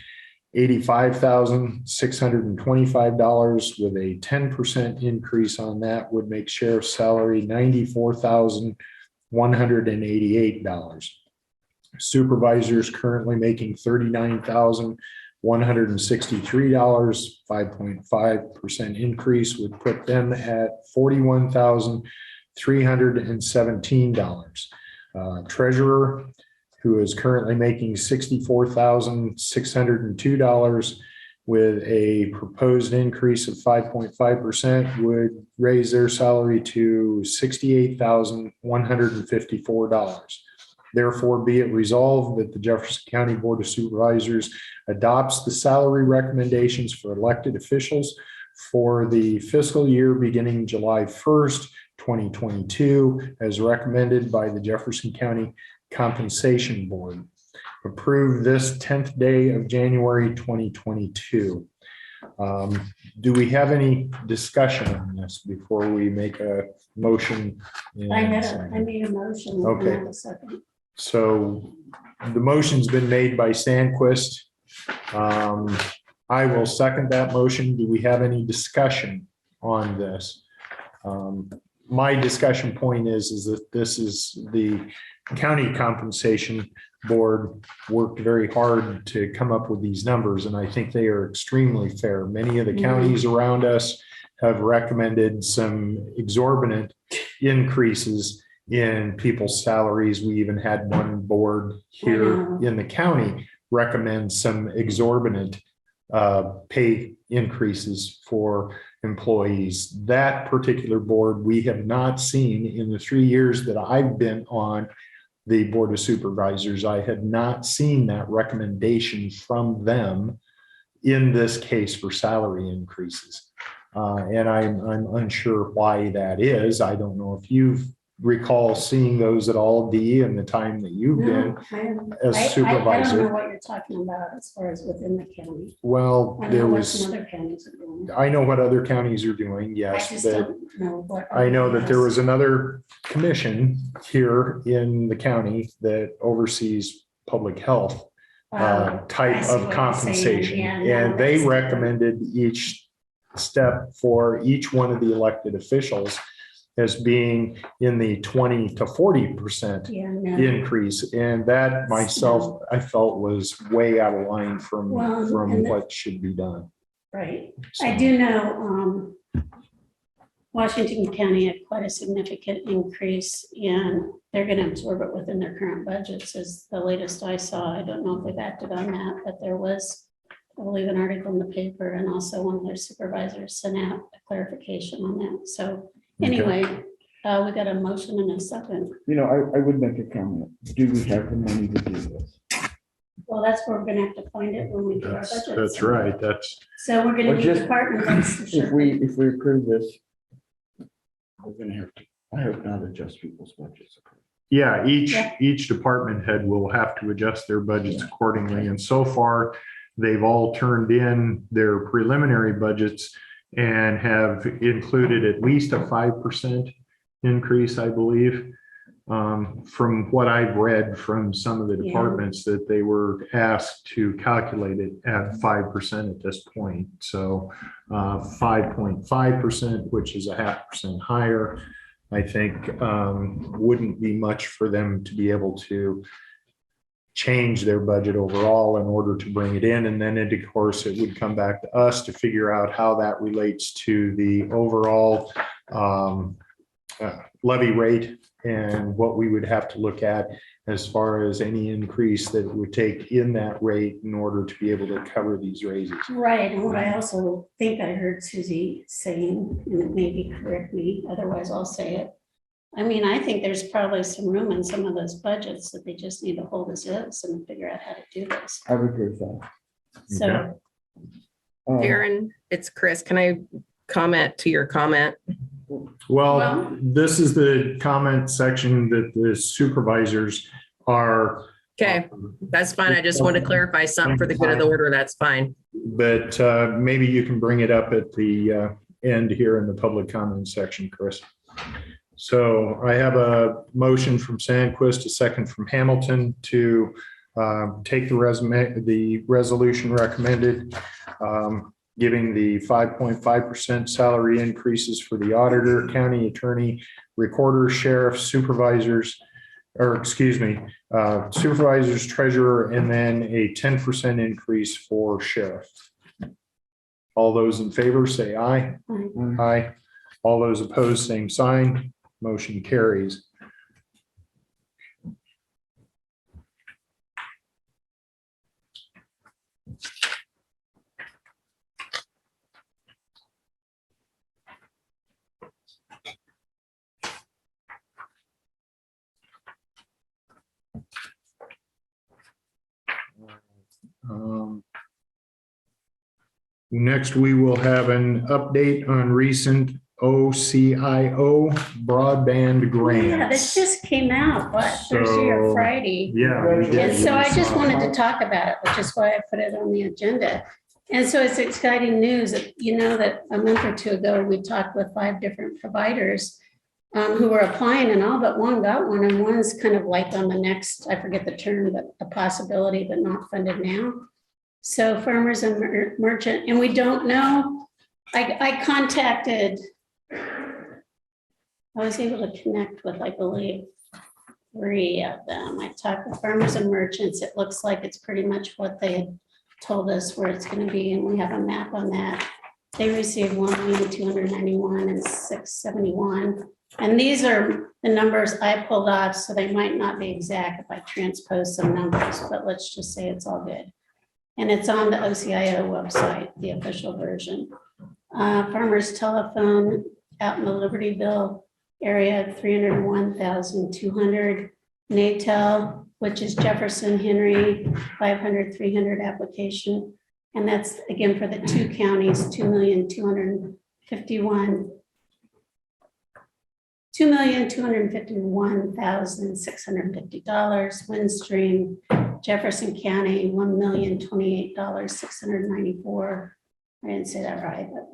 $85,625, with a 10% increase on that, would make sheriff's salary $94,188. Supervisors currently making $39,163. 5.5% increase would put them at $41,317. Treasurer, who is currently making $64,602, with a proposed increase of 5.5%, would raise their salary to $68,154. Therefore, be it resolved that the Jefferson County Board of Supervisors adopts the salary recommendations for elected officials for the fiscal year beginning July 1st, 2022, as recommended by the Jefferson County Compensation Board. Approve this 10th day of January 2022. Do we have any discussion on this before we make a motion? I made a motion. Okay. And a second. So the motion's been made by Sandquist. I will second that motion. Do we have any discussion on this? My discussion point is that this is the county compensation board worked very hard to come up with these numbers, and I think they are extremely fair. Many of the counties around us have recommended some exorbitant increases in people's salaries. We even had one board here in the county recommend some exorbitant pay increases for employees. That particular board, we have not seen in the 3 years that I've been on the Board of Supervisors. I had not seen that recommendation from them in this case for salary increases. And I'm unsure why that is. I don't know if you recall seeing those at all, Dee, in the time that you've been as I don't supervisor. know what you're talking about as far as within the county. Well, I there know what was, some other counties are doing. I know what other counties are doing, I yes, just but don't know what. I know that there others- was another commission here in the county that oversees public health I type see of what you're compensation. saying. Yeah, no, And they that's- recommended each step for each one of the elected officials as being in the 20 to 40% Yeah, no. increase. And that myself, I felt was way out of line from Well, and what should be done. Right. So- I do know Washington County had quite a significant increase, and they're going to absorb it within their current budgets is the latest I saw. I don't know if they've acted on that, but there was, I believe, an article in the paper, and also one of their supervisors sent out a clarification on that. So anyway, we got a motion and a second. You know, I would make a comment. Do we have the money to do this? Well, that's where we're going to have to find it when we do our budget. That's right. That's, So we're going to Well, need just- department heads for sure. If we approve this, we're gonna have to, I hope not adjust people's budgets. Yeah, Yeah. each department head will have to adjust their budgets accordingly. And so far, they've all turned in their preliminary budgets and have included at least a 5% increase, I believe. From what I've read from some of the Yeah. departments, that they were asked to calculate it at 5% at this point. So 5.5%, which is a 0.5% higher, I think wouldn't be much for them to be able to change their budget overall in order to bring it in. And then, of course, it would come back to us to figure out how that relates to the overall levy rate and what we would have to look at as far as any increase that it would take in that rate in order to be able to cover these raises. Right, and what I also think I heard Susie saying, and maybe correct me, otherwise I'll say it. I mean, I think there's probably some room in some of those budgets that they just need to hold as is and figure out how to do this. I would agree with that. So, Karen, it's Chris. Can I comment to your comment? Well, this is the comment section that the supervisors are. Okay, that's fine. I just want to clarify something for the good of the order. That's fine. But maybe you can bring it up at the end here in the public comment section, Chris. So I have a motion from Sandquist, a second from Hamilton to take the resolution recommended, giving the 5.5% salary increases for the auditor, county attorney, recorder, sheriff, supervisors, supervisors, treasurer, and then a 10% increase for sheriff. All those in favor say aye. Aye. All those opposed, same sign. Motion carries. Next, we will have an update on recent OCIO broadband grants. yeah, this just came out, what, Thursday or So, Friday? Yeah. we did. And so I just wanted to talk about it, which is why I put it on the agenda. And so it's exciting news that, you know, that a month or two ago, we talked with 5 different providers who were applying, and all but one got one, and one's kind of like on the next, I forget the term, but a possibility, but not funded now. So farmers and merchant, and we don't know. I contacted, I was able to connect with, I believe, 3 of them. I talked with farmers and merchants. It looks like it's pretty much what they had told us where it's going to be, and we have a map on that. They received $1,291,671, and $671. And these are the numbers I pulled off, so they might not be exact if I transpose some numbers, but let's just say it's all good. And it's on the OCIO website, the official version. Farmers telephone out in the Libertyville area, 301,200. NATEL, which is Jefferson, Henry, 500, 300 application. And that's again for the 2 counties, $2,251,650. Windstream, Jefferson County, $1,028,694. I didn't say that right, but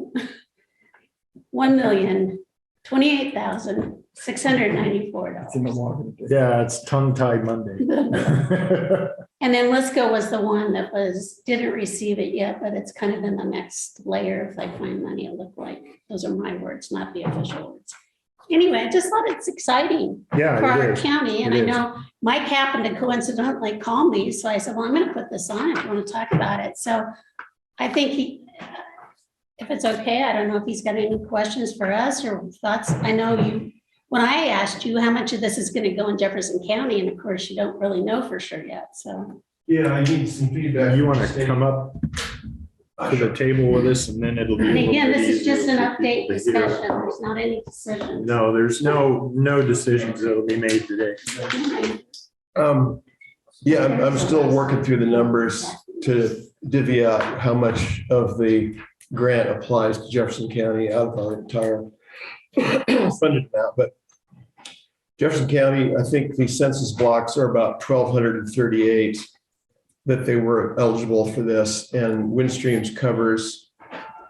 $1,028,694. It's in the water. Yeah, it's tongue-tied Monday. And then Lisco was the one that didn't receive it yet, but it's kind of in the next layer. If I find money, it looked like, those are my words, not the official words. Anyway, I just thought it's exciting Yeah, for our it is. county. And I It is. know Mike happened to coincidentally call me. So I said, well, I'm going to put this on if you want to talk about it. So I think if it's okay, I don't know if he's got any questions for us or thoughts. I know when I asked you how much of this is going to go in Jefferson County, and of course you don't really know for sure yet, so. Yeah, I need some feedback. You want to come up to the table with us, and then it'll be. And a little again, bit this is easier just an for update people to hear. discussion, there's not any decisions. No, there's no decisions that'll be made today. Yeah, I'm still working through the numbers to divvy out how much of the grant applies to Jefferson County out of our entire funded amount, but Jefferson County, I think the census blocks are about 1,238 that they were eligible for this, and Windstream's covers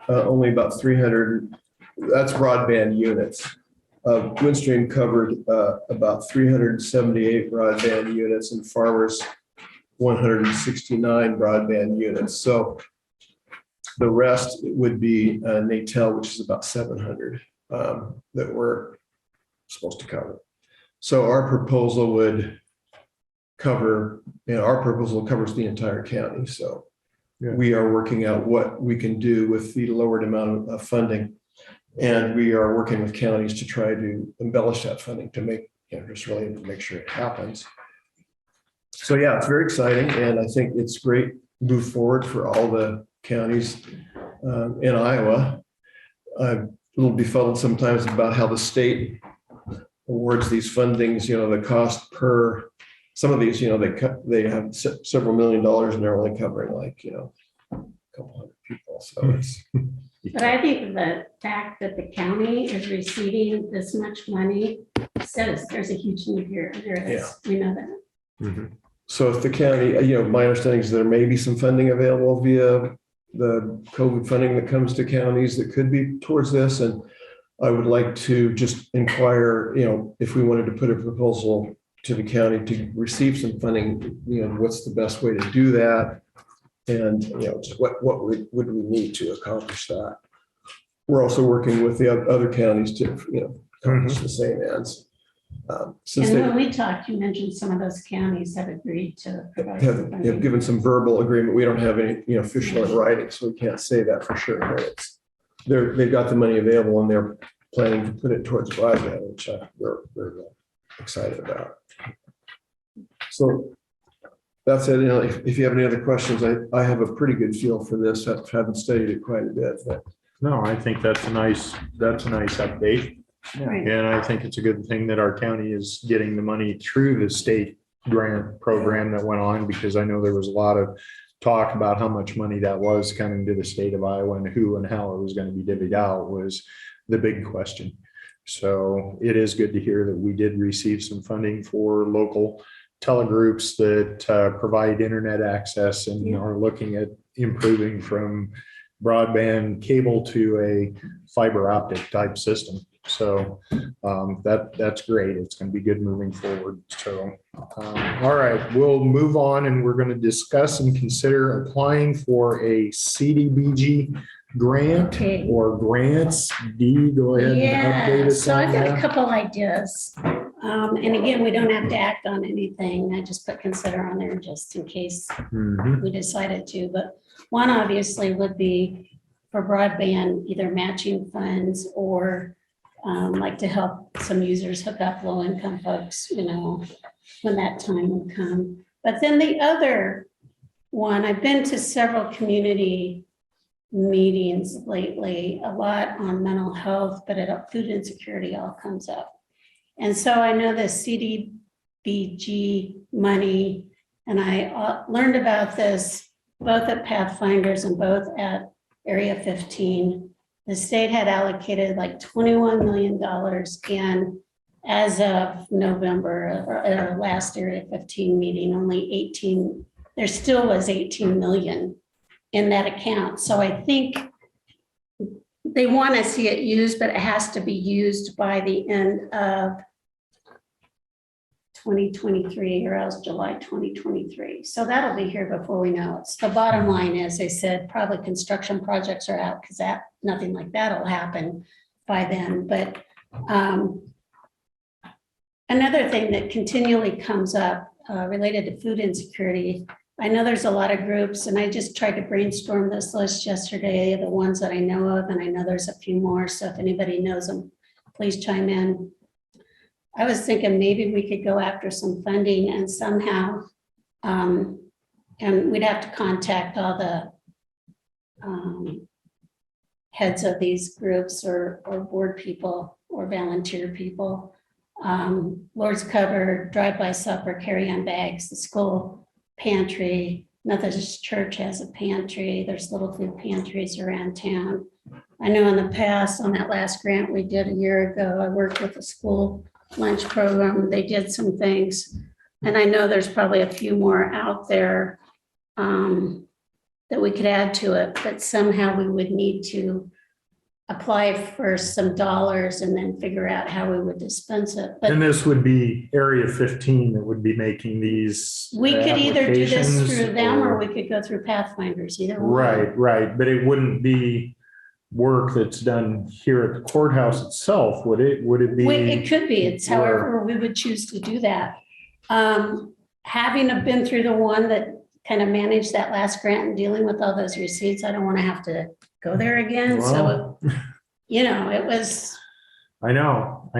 only about 300. That's broadband units. Windstream covered about 378 broadband units, and Farmers 169 broadband units. So the rest would be Natel, which is about 700 that we're supposed to cover. So our proposal would cover, our proposal covers the entire county. So we are working out what we can do with the lowered amount of funding. And we are working with counties to try to embellish that funding to make, just really to make sure it happens. So yeah, it's very exciting. And I think it's great move forward for all the counties in Iowa. I'm a little befuddled sometimes about how the state awards these fundings, the cost per, some of these, they have several $1 million and they're only covering like, a couple hundred people. So it's. But I think the fact that the county is receiving this much money says there's a huge need here. There is, we know that. Mm-hmm. So if the county, my understanding is there may be some funding available via the COVID funding that comes to counties that could be towards this. And I would like to just inquire, if we wanted to put a proposal to the county to receive some funding, what's the best way to do that? And, just what would we need to accomplish that? We're also working with the other counties to, accomplish the same ends. Since And they when we talked, you mentioned some of those counties have agreed to provide some have funding. given some verbal agreement, we don't have any, official in writing, so we can't say that for sure. But they've got the money available and they're planning to put it towards broadband, which we're excited about. So that's it. If you have any other questions, I have a pretty good feel for this. I haven't studied it quite a bit, but. No, I think that's a nice update. Right. And I think it's a good thing that our county is getting the money through the state grant program that went on, because I know there was a lot of talk about how much money that was coming to the state of Iowa, and who and how it was going to be divvied out was the big question. So it is good to hear that we did receive some funding for local telegroups that provide internet access and are looking at improving from broadband cable to a fiber optic type system. So that's great. It's going to be good moving forward. So, all right, we'll move on, and we're going to discuss and consider applying for a Cdbg grant or grants. Dee, go ahead and update us So on I've got a that. couple ideas. And again, we don't have to act on anything. I just put consider on there just in case we decided to. But one obviously would be for broadband, either matching funds or like to help some users hook up low income folks, when that time will come. But then the other one, I've been to several community meetings lately, a lot on mental health, but food insecurity all comes up. And so I know the Cdbg money, and I learned about this both at Pathfinders and both at Area 15. The state had allocated like $21 million, and as of November, or at our last Area 15 meeting, there still was 18 million in that account. So I think they want to see it used, but it has to be used by the end of 2023 or else July 2023. So that'll be here before we know it. So the bottom line is, they said probably construction projects are out because nothing like that will happen by then. But another thing that continually comes up related to food insecurity, I know there's a lot of groups, and I just tried to brainstorm this list yesterday, the ones that I know of, and I know there's a few more. So if anybody knows them, please chime in. I was thinking maybe we could go after some funding and somehow, and we'd have to contact all the heads of these groups or board people or volunteer people. Lord's Cover, drive-by supper, carry-on bags, the school pantry, Methodist Church has a pantry. There's little food pantries around town. I know in the past, on that last grant we did a year ago, I worked with a school lunch program. They did some things. And I know there's probably a few more out there that we could add to it, but somehow we would need to apply for some dollars and then figure out how we would dispense it. But And this would be Area 15 that would be making these. we could either do this applications, through them or we could go through Pathfinders, either one. Right, but it wouldn't be work that's done here at the courthouse itself, would it? Would it be? It could be, it's however we would choose to do that. Having been through the one that kind of managed that last grant and dealing with all those receipts, I don't want to have to go there again, so, it was I know.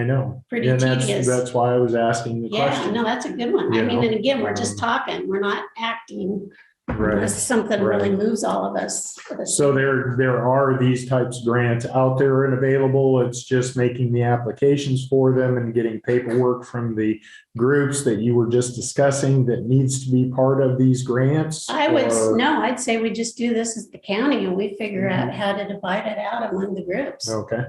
pretty And tedious. that's why I was asking the Yeah, question. no, that's a good one. I You mean, know, and again, we're just talking, we're not acting Right. unless something really right. moves all of us. So there are these types of grants out there and available. It's just making the applications for them and getting paperwork from the groups that you were just discussing that needs to be part of these grants. or- I'd say we just do this as the county and we figure out how to divide it out among the groups. Okay,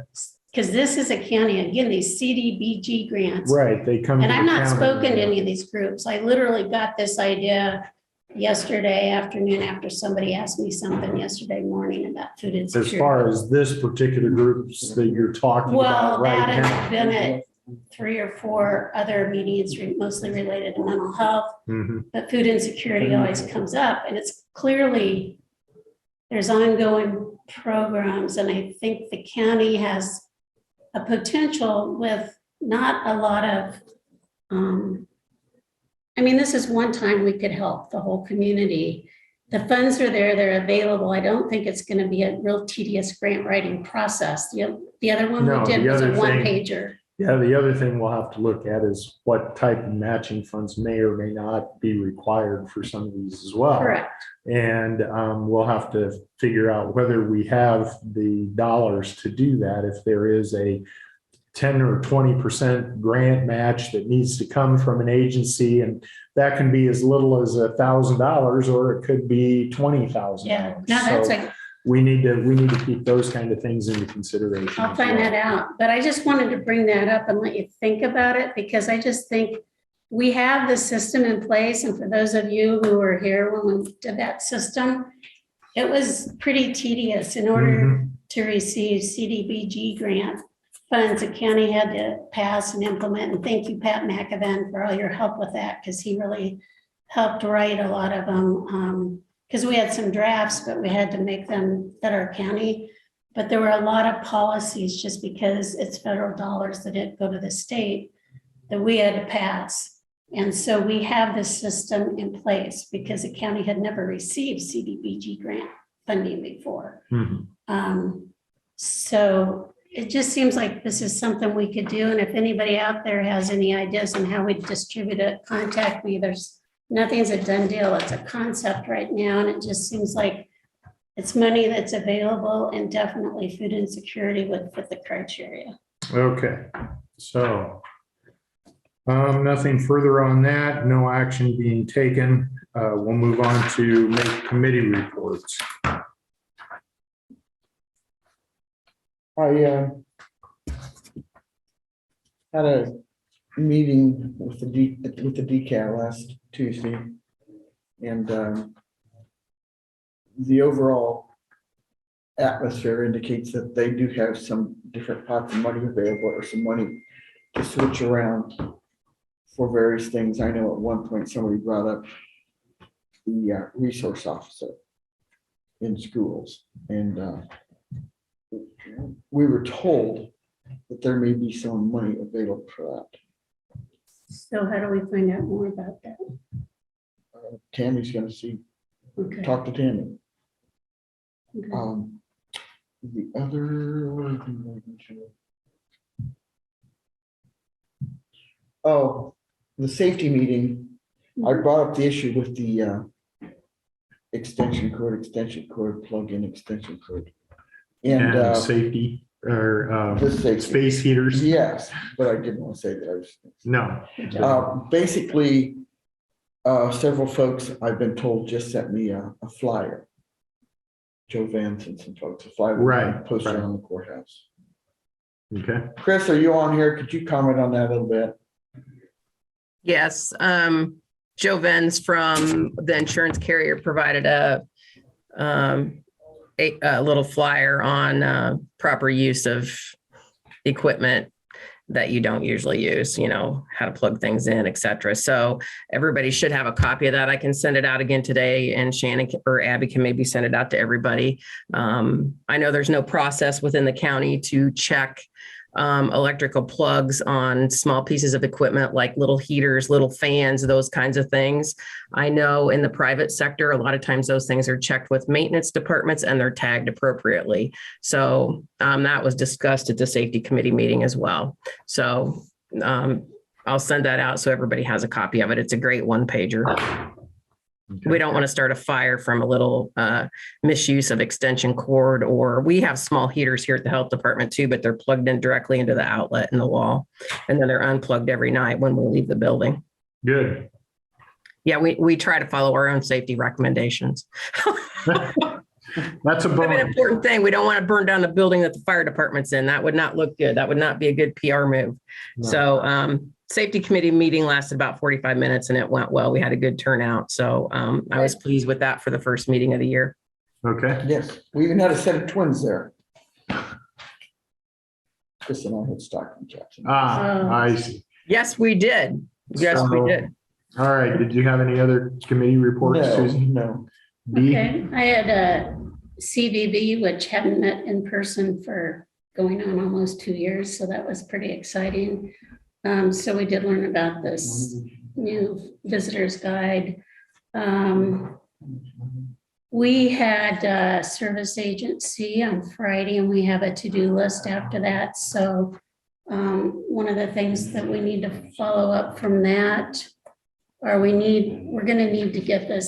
Because this is a county, again, these CDBG grants. right, they come. And to I've the not county. spoken to any of these groups. I literally got this idea yesterday afternoon after somebody asked me something yesterday morning about food As insecurity. far as this particular groups that you're talking Well, about right that now. has been at 3 or 4 other meetings mostly related to mental health, Mhm. but food insecurity always comes up and it's clearly there's ongoing programs and I think the county has a potential with not a lot of, this is one time we could help the whole community. The funds are there, they're available. I don't think it's going to be a real tedious grant writing process. The other one No, we did the was a other one thing- pager. Yeah, the other thing we'll have to look at is what type of matching funds may or may not be required for some of these as well. Correct. And we'll have to figure out whether we have the dollars to do that. If there is a 10 or 20% grant match that needs to come from an agency, and that can be as little as $1,000 or it could be $20,000. Yeah, no, that's So we need to keep those kind of things into consideration. I'll as find well. that out. But I just wanted to bring that up and let you think about it because I just think we have the system in place. And for those of you who were here when we did that system, it was pretty tedious. In order to receive CDBG grant funds, the county had to pass and implement. And thank you, Pat McAvan, for all your help with that because he really helped write a lot of them. Because we had some drafts, but we had to make them that are county. But there were a lot of policies just because it's federal dollars that didn't go to the state that we had to pass. And so we have this system in place because the county had never received CDBG grant funding before. So it just seems like this is something we could do. And if anybody out there has any ideas on how we distribute it, contact me. Nothing's a done deal. It's a concept right now. And it just seems like it's money that's available and definitely food insecurity would fit the criteria. Okay, so nothing further on that, no action being taken. We'll move on to make committee reports. I had a meeting with the DCAT last Tuesday. And the overall atmosphere indicates that they do have some different pots of money available or some money to switch around for various things. I know at one point somebody brought up the resource officer in schools. And we were told that there may be some money available for that. So how do we find out more about that? Tammy's gonna see, Okay. talk to Tammy. Okay. The other. Oh, the safety meeting, I brought up the issue with the extension cord, plug-in extension cord. And And safety or the safety, space heaters? yes, but I didn't want to say that. I was. No. Basically, several folks I've been told just sent me a flyer. Joe Vance and some folks, a flyer. Right, Posted right. on the courthouse. Okay. Chris, are you on here? Could you comment on that a little bit? Yes, Joe Vens from the insurance carrier provided a little flyer on proper use of equipment that you don't usually use, you know, how to plug things in, et cetera. So everybody should have a copy of that. I can send it out again today, and Shannon or Abby can maybe send it out to everybody. I know there's no process within the county to check electrical plugs on small pieces of equipment like little heaters, little fans, those kinds of things. I know in the private sector, a lot of times those things are checked with maintenance departments and they're tagged appropriately. So that was discussed at the safety committee meeting as well. So I'll send that out so everybody has a copy of it. It's a great one pager. We don't want to start a fire from a little misuse of extension cord, or we have small heaters here at the health department too, but they're plugged in directly into the outlet in the wall. And then they're unplugged every night when we leave the building. Good. Yeah, we try to follow our own safety recommendations. That's a An bonus. important thing. We don't want to burn down the building that the fire department's in. That would not look good. That would not be a good PR move. No. So safety committee meeting lasted about 45 minutes and it went well. We had a good turnout. So I was pleased with that for the first meeting of the year. Okay. Yes, we even had a set of twins there. Chris and I had Stockton Jackson. I see. Yes, we did. Yes, we So, did. All right. Did you have any other committee reports, No, Susan? no. B? Okay, I had a CVB, which hadn't met in person for going on almost 2 years, so that was pretty exciting. So we did learn about this new visitor's guide. We had a service agency on Friday, and we have a to-do list after that. So one of the things that we need to follow up from that, or we're gonna need to get the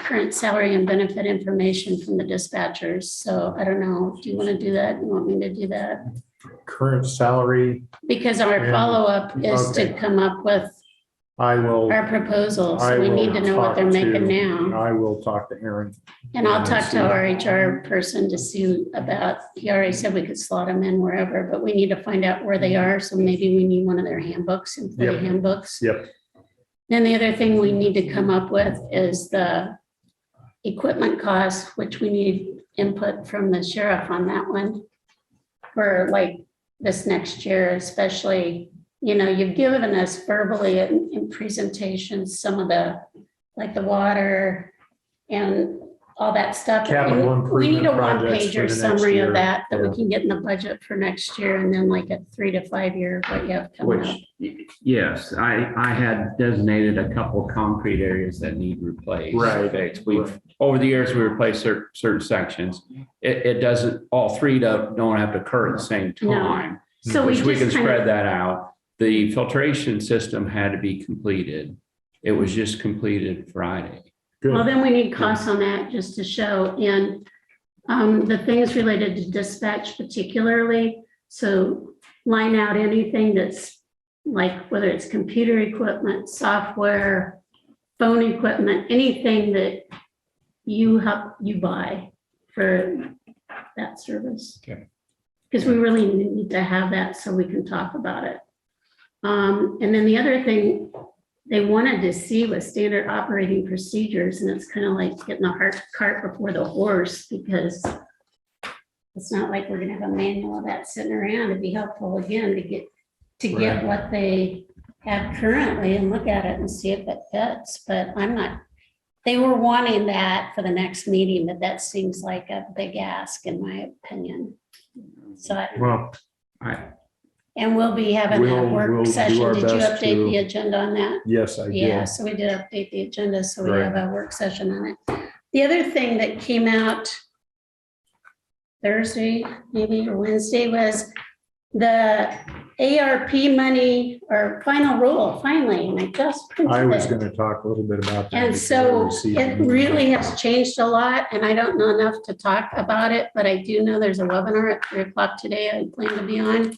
current salary and benefit information from the dispatchers. So I don't know, do you want to do that? You want me to do that? Current salary. Because our And- follow-up is to okay. come up with I will. our proposals. I So we will need to know what they're talk making to- now. I will talk to Aaron. And I'll and talk see. to our HR person to see about, he already said we could slot them in wherever, but we need to find out where they are. So maybe we need one of their handbooks, employee Yep. handbooks. Yep. Then the other thing we need to come up with is the equipment costs, which we need input from the sheriff on that one. For like this next year, especially, you know, you've given us verbally in presentations, some of the, like the water and all that stuff. Capital We need a improvement projects for one-pager the next summary year. of that we Yeah. can get in the budget for next year, and then like a 3 to 5 year, what you have coming up. Which, yes, I had designated a couple concrete areas that need replaced. Right. Fixed. Over the years, we replaced certain sections. It doesn't, all three don't have to occur at the same No. time. So Which we can just kind spread of, that out. The filtration system had to be completed. It was just completed Friday. well, Good. then we need costs on that just to show, and the things related to dispatch particularly. So line out anything that's like, whether it's computer equipment, software, phone equipment, anything that you buy for that service. Okay. Because we really need to have that so we can talk about it. And then the other thing they wanted to see was standard operating procedures, and it's kind of like getting the cart before the horse, because it's not like we're gonna have a manual of that sitting around. It'd be helpful again to get what they have currently and look at it and see if it fits, but they were wanting that for the next meeting, but that seems like a big ask in my opinion. So, Well, and we'll be having that We'll work do session. our Did you best update to- the agenda on that? yes, I Yeah, did. so we did update the agenda, so we Right. have a work session on it. The other thing that came out Thursday, maybe, or Wednesday, was the ARP money, or final rule, finally, and I just printed I was it. going to talk a little bit about that. And because I so received it an really email. has changed a lot, and I don't know enough to talk about it, but I do know there's a webinar at 3:00 today I plan to be on.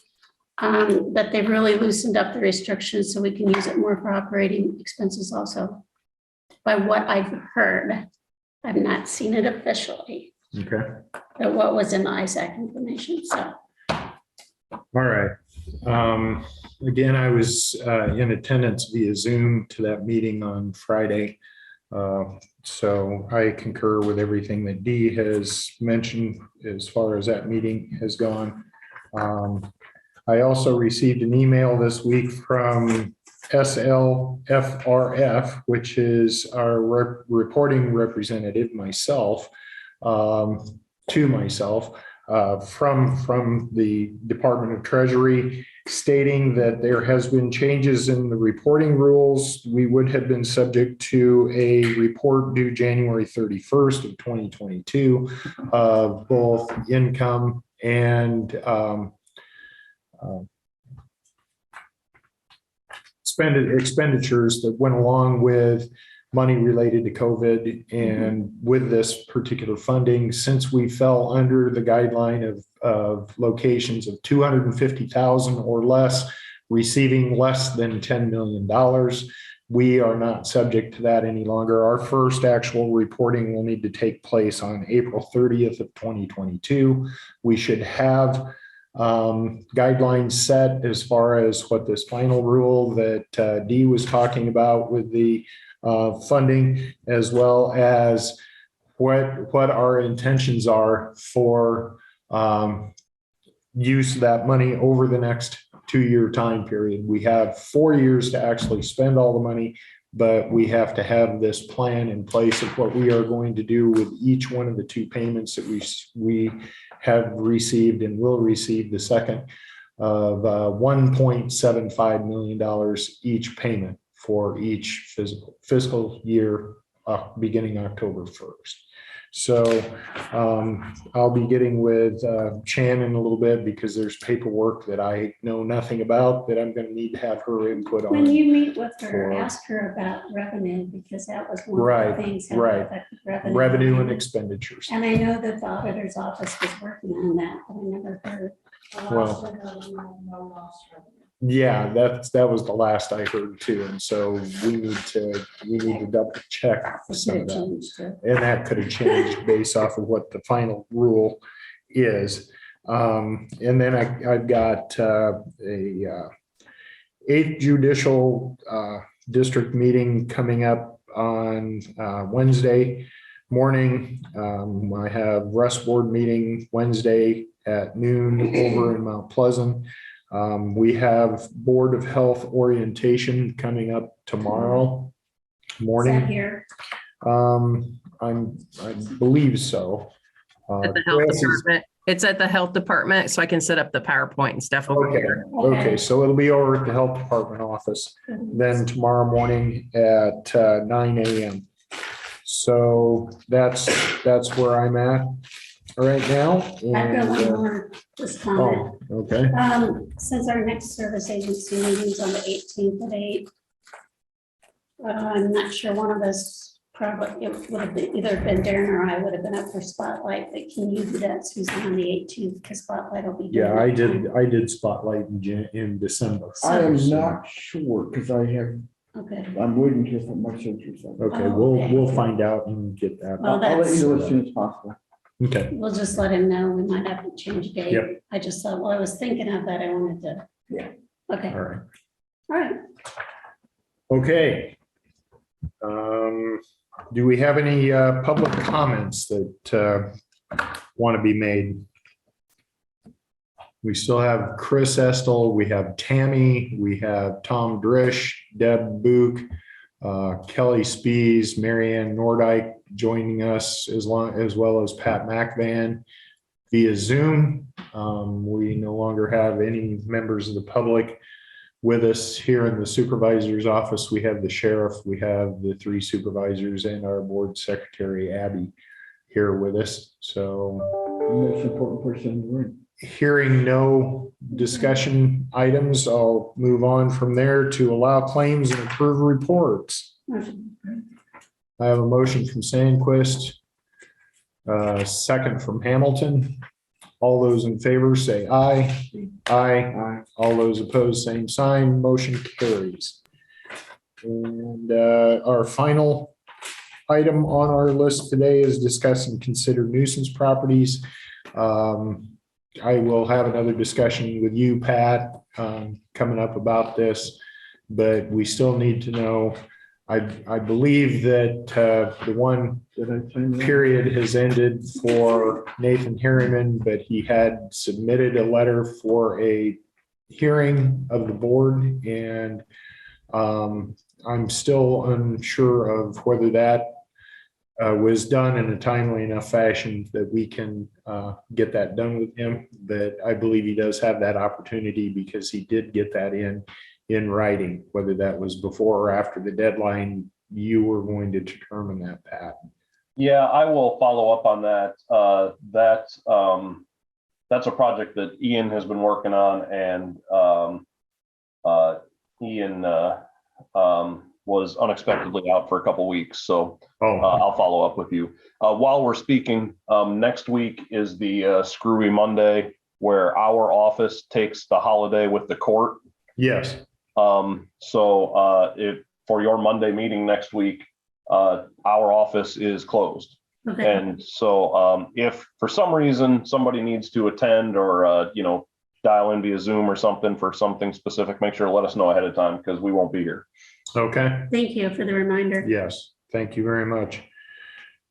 But they've really loosened up the restrictions so we can use it more for operating expenses also. By what I've heard, I've not seen it officially, Okay. but what was in the ISAC information, so. All right. Again, I was in attendance via Zoom to that meeting on Friday. So I concur with everything that Dee has mentioned as far as that meeting has gone. I also received an email this week from SLFRF, which is our reporting representative, myself, to myself, from the Department of Treasury, stating that there has been changes in the reporting rules. We would have been subject to a report due January 31st of 2022 of both income and expenditures that went along with money related to COVID. And with this particular funding, since we fell under the guideline of locations of 250,000 or less, receiving less than $10 million, we are not subject to that any longer. Our first actual reporting will need to take place on April 30th of 2022. We should have guidelines set as far as what this final rule that Dee was talking about with the funding, as well as what our intentions are for use of that money over the next 2-year time period. We have 4 years to actually spend all the money, but we have to have this plan in place of what we are going to do with each one of the 2 payments that we have received and will receive the second of $1.75 million each payment for each fiscal year beginning October 1st. So I'll be getting with Shannon a little bit because there's paperwork that I know nothing about that I'm going to need to have her input on. When you meet with her, ask her about revenue, because that was one of the things that affected revenue and expenditures. And I know that the auditor's office was working on that, but I never heard. Yeah, that was the last I heard too. And so we need to double check some of that. And that could have changed based off of what the final rule is. And then I've got a 8th judicial district meeting coming up on Wednesday morning. I have Rust Board meeting Wednesday at noon over in Mount Pleasant. We have Board of Health orientation coming up tomorrow morning. Is that here? I believe so. At the health department. It's at the health department, so I can set up the PowerPoint and stuff over here. Okay, so it'll be over at the health department office then tomorrow morning at 9 a.m. So that's where I'm at right now. I've got one more just comment. Oh, okay. Since our next service agency meeting is on the 18th at 8, I'm not sure one of us, probably it would have been either been Darren or I would have been up for Spotlight, but can you do that, Susan, on the 18th? Because Spotlight will be. Yeah, I did Spotlight in December. I am not sure because Okay. I'm waiting to hear from my surgery. So. Okay, Oh, okay. we'll find out and get that. Well, I'll let you know as soon as possible. Okay. We'll just let him know. We might have to change date. Yep. I just thought, well, I was thinking of that. I wanted to. Yeah. Okay. All right. All right. Okay. Do we have any public comments that want to be made? We still have Chris Estel, we have Tammy, we have Tom Drish, Deb Book, Kelly Spees, Marianne Nordyke joining us as well as Pat McVan via Zoom. We no longer have any members of the public with us here in the supervisor's office. We have the sheriff, we have the 3 supervisors and our board secretary, Abby, here with us. So Most important person in the room. hearing no discussion items, I'll move on from there to allow claims and approve reports. I have a motion from Sandquist, second from Hamilton. All those in favor say aye. Aye. All those opposed, same sign. Motion carries. And our final item on our list today is discuss and consider nuisance properties. I will have another discussion with you, Pat, coming up about this, but we still need to know. I believe that the one period has ended for Nathan Harriman, but he had submitted a letter for a hearing of the board, and I'm still unsure of whether that was done in a timely enough fashion that we can get that done with him. But I believe he does have that opportunity because he did get that in writing, whether that was before or after the deadline. You were going to determine that, Pat. Yeah, I will follow up on that. That's a project that Ian has been working on, and Ian was unexpectedly out for a couple weeks. So I'll follow up with you. While we're speaking, next week is the Screwy Monday, where our office takes the holiday with the court. Yes. If for your Monday meeting next week, our office is closed. Okay, And so if for some reason somebody needs to attend or, dial in via Zoom or something for something specific, make sure to let us know ahead of time because we won't be here. Okay. thank you for the reminder. Yes. Thank you very much.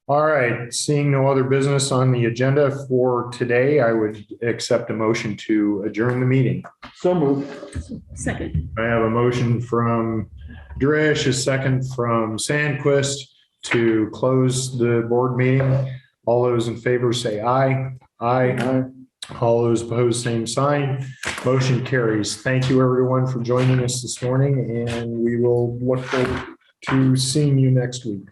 All right. Seeing no other business on the agenda for today, I would accept a motion to adjourn the meeting. So moved. Second, I have a motion from Drish, a second from Sandquist to close the board meeting. All those in favor say aye. Aye. Aye. All those opposed, same sign. Motion carries. Thank you, everyone, for joining us this morning, and we will look forward to seeing you next week.